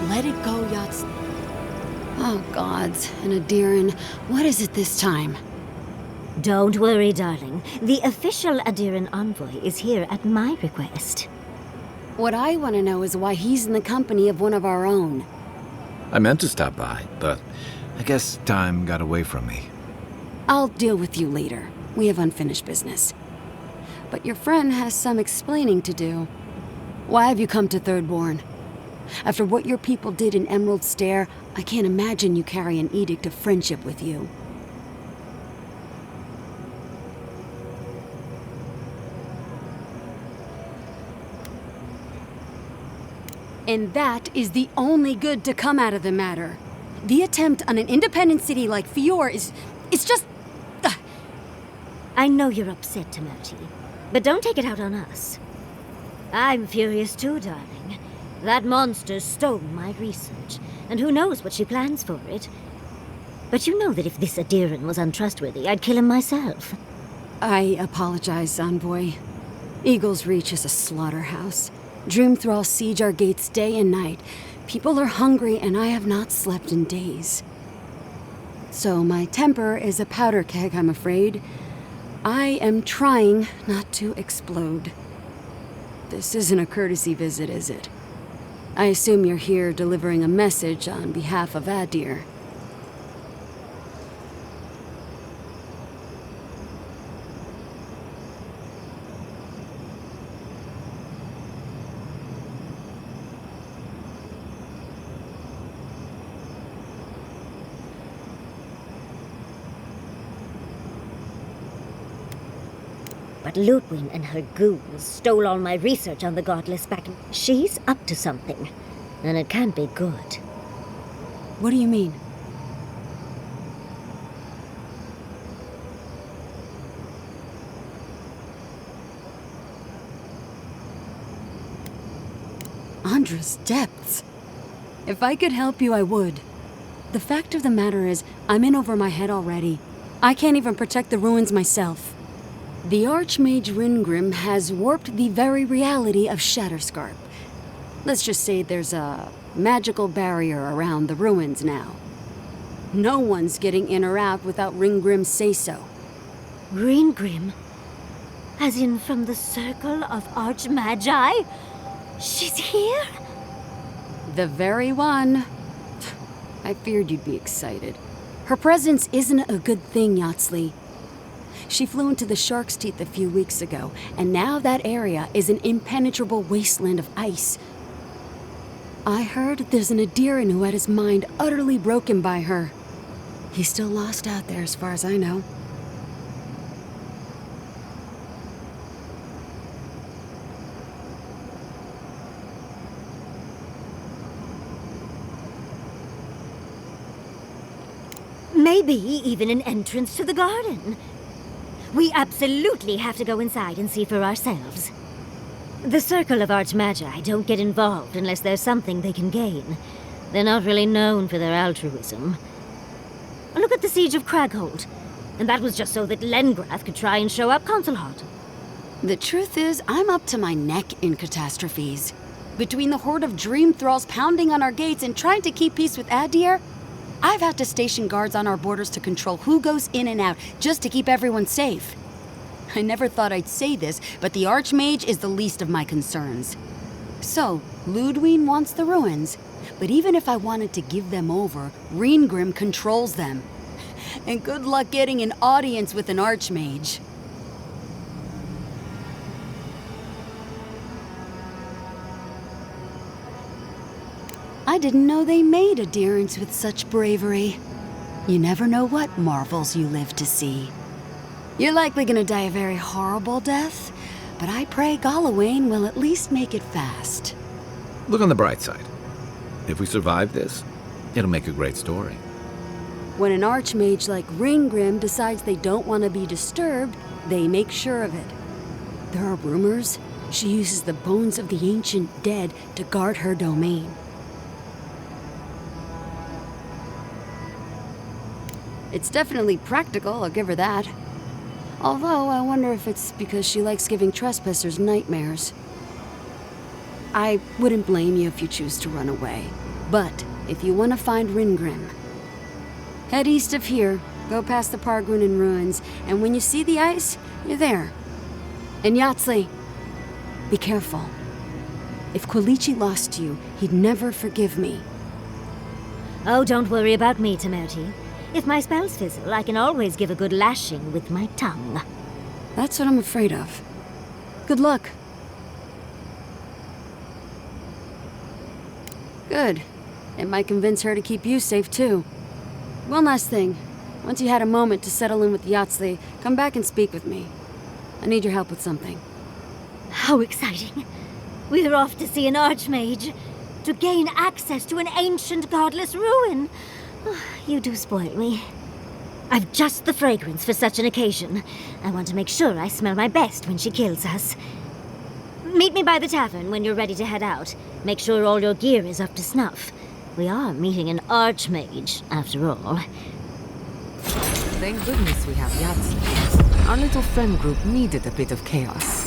Let it go, Yachts. Oh, gods. And Adiran, what is it this time? Don't worry, darling. The official Adiran envoy is here at my request. What I want to know is why he's in the company of one of our own. I meant to stop by, but I guess time got away from me. I'll deal with you later. We have unfinished business. But your friend has some explaining to do. Why have you come to Thirdborn? After what your people did in Emerald Stair, I can't imagine you carry an edict of friendship with you. And that is the only good to come out of the matter. The attempt on an independent city like Fior is just... I know you're upset, Timothy, but don't take it out on us. I'm furious too, darling. That monster stole my research, and who knows what she plans for it. But you know that if this Adiran was untrustworthy, I'd kill him myself. I apologize, Envoy. Eagle's Reach is a slaughterhouse. Dreamthralls siege our gates day and night. People are hungry, and I have not slept in days. So my temper is a powder keg, I'm afraid. I am trying not to explode. This isn't a courtesy visit, is it? I assume you're here delivering a message on behalf of Adir. But Ludwig and her goons stole all my research on the Godless back. She's up to something, and it can't be good. What do you mean? Andra's depths. If I could help you, I would. The fact of the matter is, I'm in over my head already. I can't even protect the ruins myself. The Archmage Ringrim has warped the very reality of Shatterscarp. Let's just say there's a magical barrier around the ruins now. No one's getting in or out without Ringgrim's say-so. Ringgrim? As in from the Circle of Archmagi? She's here? The very one. I feared you'd be excited. Her presence isn't a good thing, Yatsley. She flew into the Shark's Teeth a few weeks ago, and now that area is an impenetrable wasteland of ice. I heard there's an Adiran who had his mind utterly broken by her. He's still lost out there as far as I know. Maybe even an entrance to the garden. We absolutely have to go inside and see for ourselves. The Circle of Archmagi don't get involved unless there's something they can gain. They're not really known for their altruism. Look at the Siege of Craghold. And that was just so that Lengrath could try and show up Consulhot. The truth is, I'm up to my neck in catastrophes. Between the horde of dream thralls pounding on our gates and trying to keep peace with Adir, I've had to station guards on our borders to control who goes in and out, just to keep everyone safe. I never thought I'd say this, but the Archmage is the least of my concerns. So, Ludwig wants the ruins, but even if I wanted to give them over, Ringgrim controls them. And good luck getting an audience with an Archmage. I didn't know they made Adirans with such bravery. You never know what marvels you live to see. You're likely gonna die a very horrible death, but I pray Galawain will at least make it fast. Look on the bright side. If we survive this, it'll make a great story. When an Archmage like Ringgrim decides they don't want to be disturbed, they make sure of it. There are rumors she uses the bones of the ancient dead to guard her domain. It's definitely practical, I'll give her that. Although, I wonder if it's because she likes giving trespassers nightmares. I wouldn't blame you if you choose to run away. But, if you want to find Ringgrim, head east of here, go past the Pargunan ruins, and when you see the ice, you're there. And Yatsley, be careful. If Quilichi lost you, he'd never forgive me. Oh, don't worry about me, Timoti. If my spells fizzle, I can always give a good lashing with my tongue. That's what I'm afraid of. Good luck. Good. It might convince her to keep you safe, too. One last thing. Once you had a moment to settle in with Yahtzee, come back and speak with me. I need your help with something. How exciting. We're off to see an archmage. To gain access to an ancient godless ruin. You do spoil me. I've just the fragrance for such an occasion. I want to make sure I smell my best when she kills us. Meet me by the tavern when you're ready to head out. Make sure all your gear is up to snuff. We are meeting an archmage, after all. Thank goodness we have Yahtzee. Our little friend group needed a bit of chaos.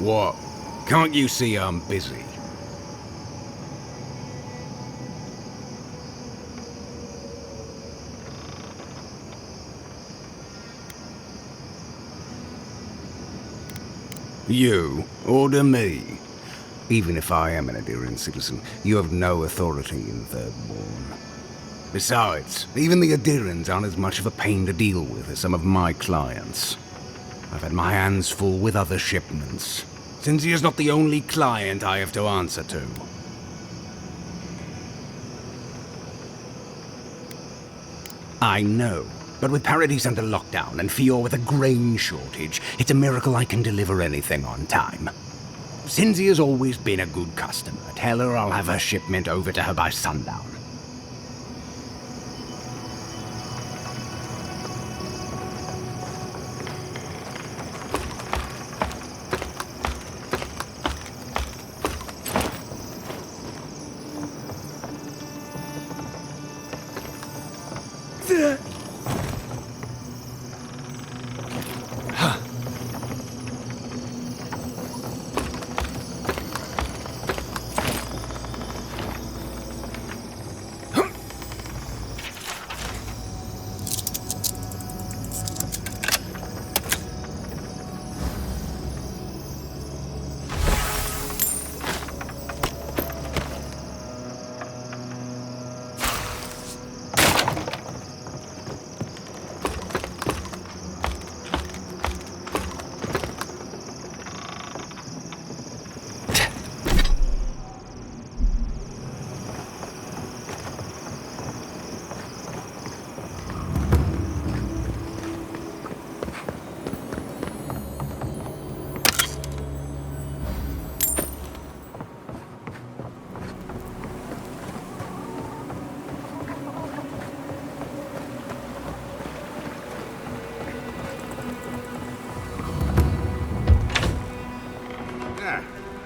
What? Can't you see I'm busy? You order me. Even if I am an Adirian citizen, you have no authority in Thirdborn. Besides, even the Adirians aren't as much of a pain to deal with as some of my clients. I've had my hands full with other shipments. Since he is not the only client I have to answer to. I know, but with Paradise under lockdown and Fior with a grain shortage, it's a miracle I can deliver anything on time. Cinzia has always been a good customer. Tell her I'll have her shipment over to her by sundown.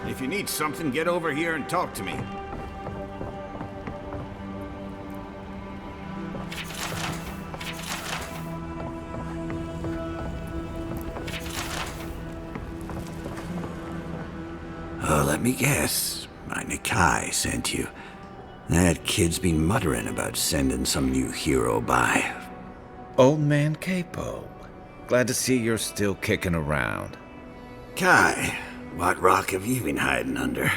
If you need something, get over here and talk to me. Oh, let me guess. My Nikai sent you. That kid's been muttering about sending some new hero by. Old man Capo. Glad to see you're still kicking around. Kai, what rock have you been hiding under?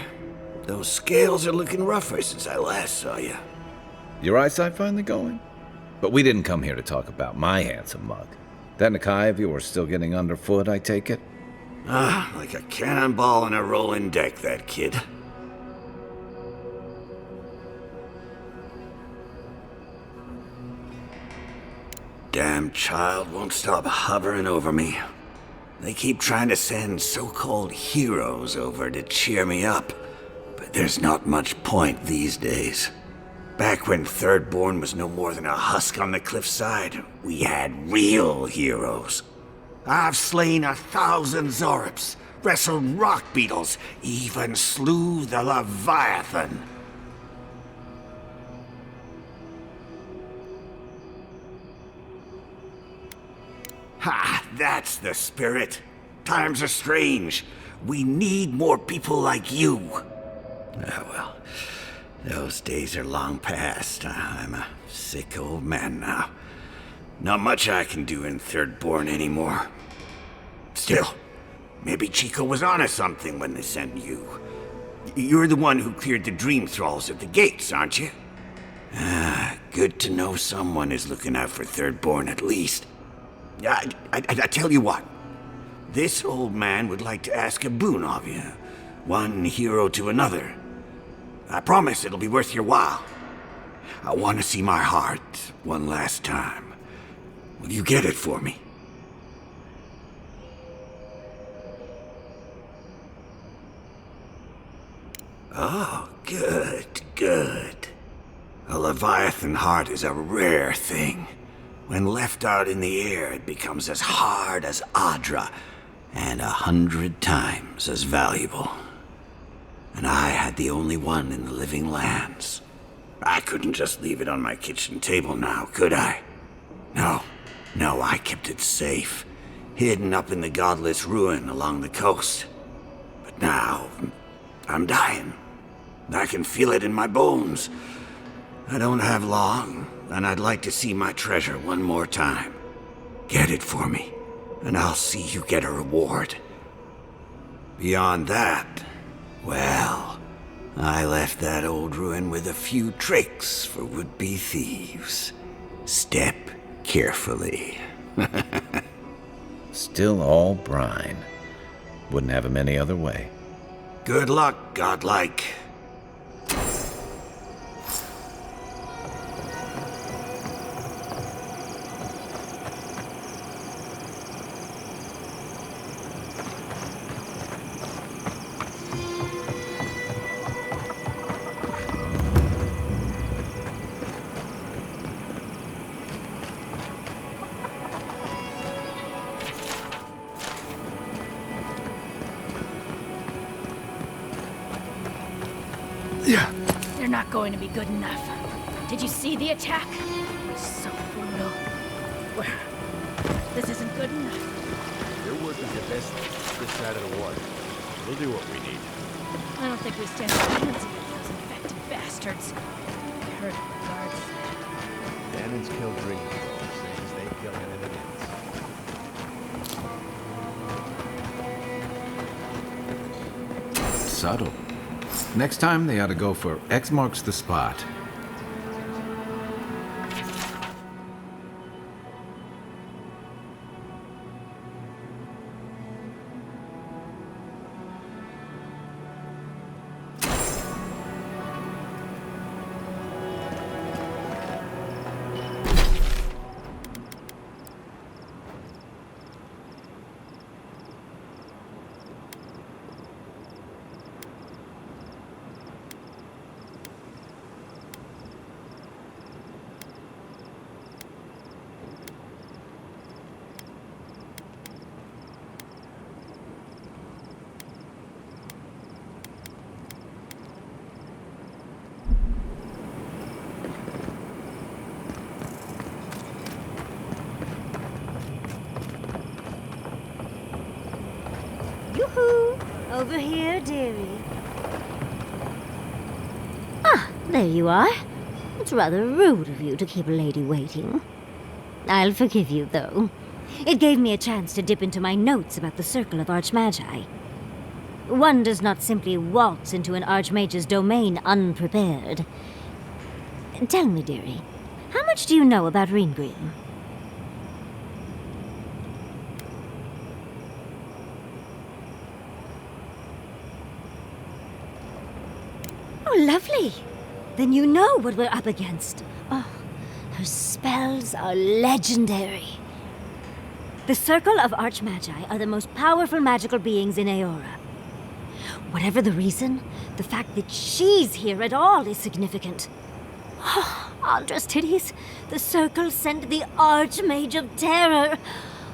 Those scales are looking rougher since I last saw you. Your eyesight finally going? But we didn't come here to talk about my handsome mug. That Nikai of yours still getting underfoot, I take it? Ah, like a cannonball on a rolling deck, that kid. Damn child won't stop hovering over me. They keep trying to send so-called heroes over to cheer me up, but there's not much point these days. Back when Thirdborn was no more than a husk on the cliffside, we had real heroes. I've slain 1,000 Zorops, wrestled rock beetles, even slew the Leviathan. Ha! That's the spirit. Times are strange. We need more people like you. Ah, well, those days are long past. I'm a sick old man now. Not much I can do in Thirdborn anymore. Still, maybe Chico was onto something when they sent you. You're the one who cleared the dream thralls at the gates, aren't you? Ah, good to know someone is looking out for Thirdborn at least. I tell you what. This old man would like to ask a boon of you. One hero to another. I promise it'll be worth your while. I want to see my heart one last time. Will you get it for me? Oh, good, good. A Leviathan heart is a rare thing. When left out in the air, it becomes as hard as Adra, and 100 times as valuable. And I had the only one in the living lands. I couldn't just leave it on my kitchen table now, could I? No, I kept it safe, hidden up in the godless ruin along the coast. But now, I'm dying. I can feel it in my bones. I don't have long, and I'd like to see my treasure one more time. Get it for me, and I'll see you get a reward. Beyond that, well, I left that old ruin with a few tricks for would-be thieves. Step carefully. Still all brine. Wouldn't have him any other way. Good luck, godlike. They're not going to be good enough. Did you see the attack? It was so brutal. This isn't good enough. Your work is the best this side of the water. We'll do what we need. I don't think we stand a chance against those infected bastards. I heard what the guards said. Cannons kill dream thralls, same as they kill anything else. Subtle. Next time they ought to go for X marks the spot. Yoo-hoo! Over here, dearie. Ah, there you are. It's rather rude of you to keep a lady waiting. I'll forgive you, though. It gave me a chance to dip into my notes about the Circle of Archmagi. One does not simply waltz into an Archmage's domain unprepared. Tell me, dearie, how much do you know about Reengrim? Oh, lovely. Then you know what we're up against. Oh, her spells are legendary. The Circle of Archmagi are the most powerful magical beings in Aora. Whatever the reason, the fact that she's here at all is significant. Oh, Aldra's titties. The Circle sent the Archmage of Terror.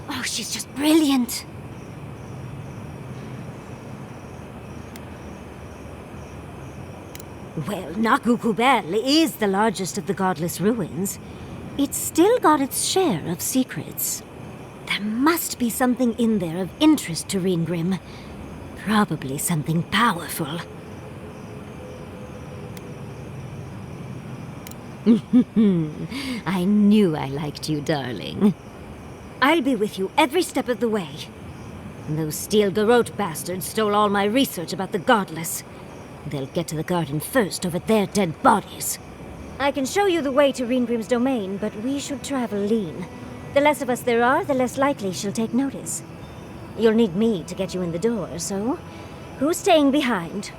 Oh, she's just brilliant. Well, Nakukubel is the largest of the godless ruins. It's still got its share of secrets. There must be something in there of interest to Reengrim. Probably something powerful. I knew I liked you, darling. I'll be with you every step of the way. Those Steel Garrote bastards stole all my research about the godless. They'll get to the garden first over their dead bodies. I can show you the way to Reengrim's domain, but we should travel lean. The less of us there are, the less likely she'll take notice. You'll need me to get you in the door, so who's staying behind?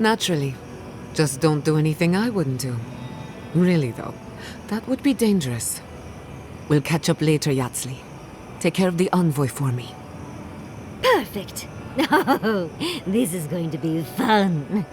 Naturally. Just don't do anything I wouldn't do. Really, though, that would be dangerous. We'll catch up later, Yatsley. Take care of the envoy for me. Perfect. Oh, this is going to be fun.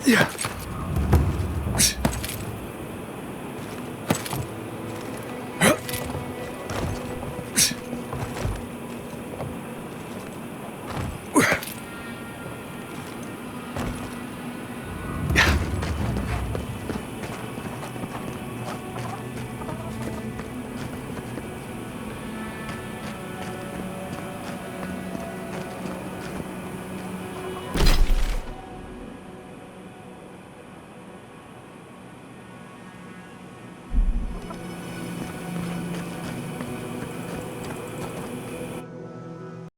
Yeah.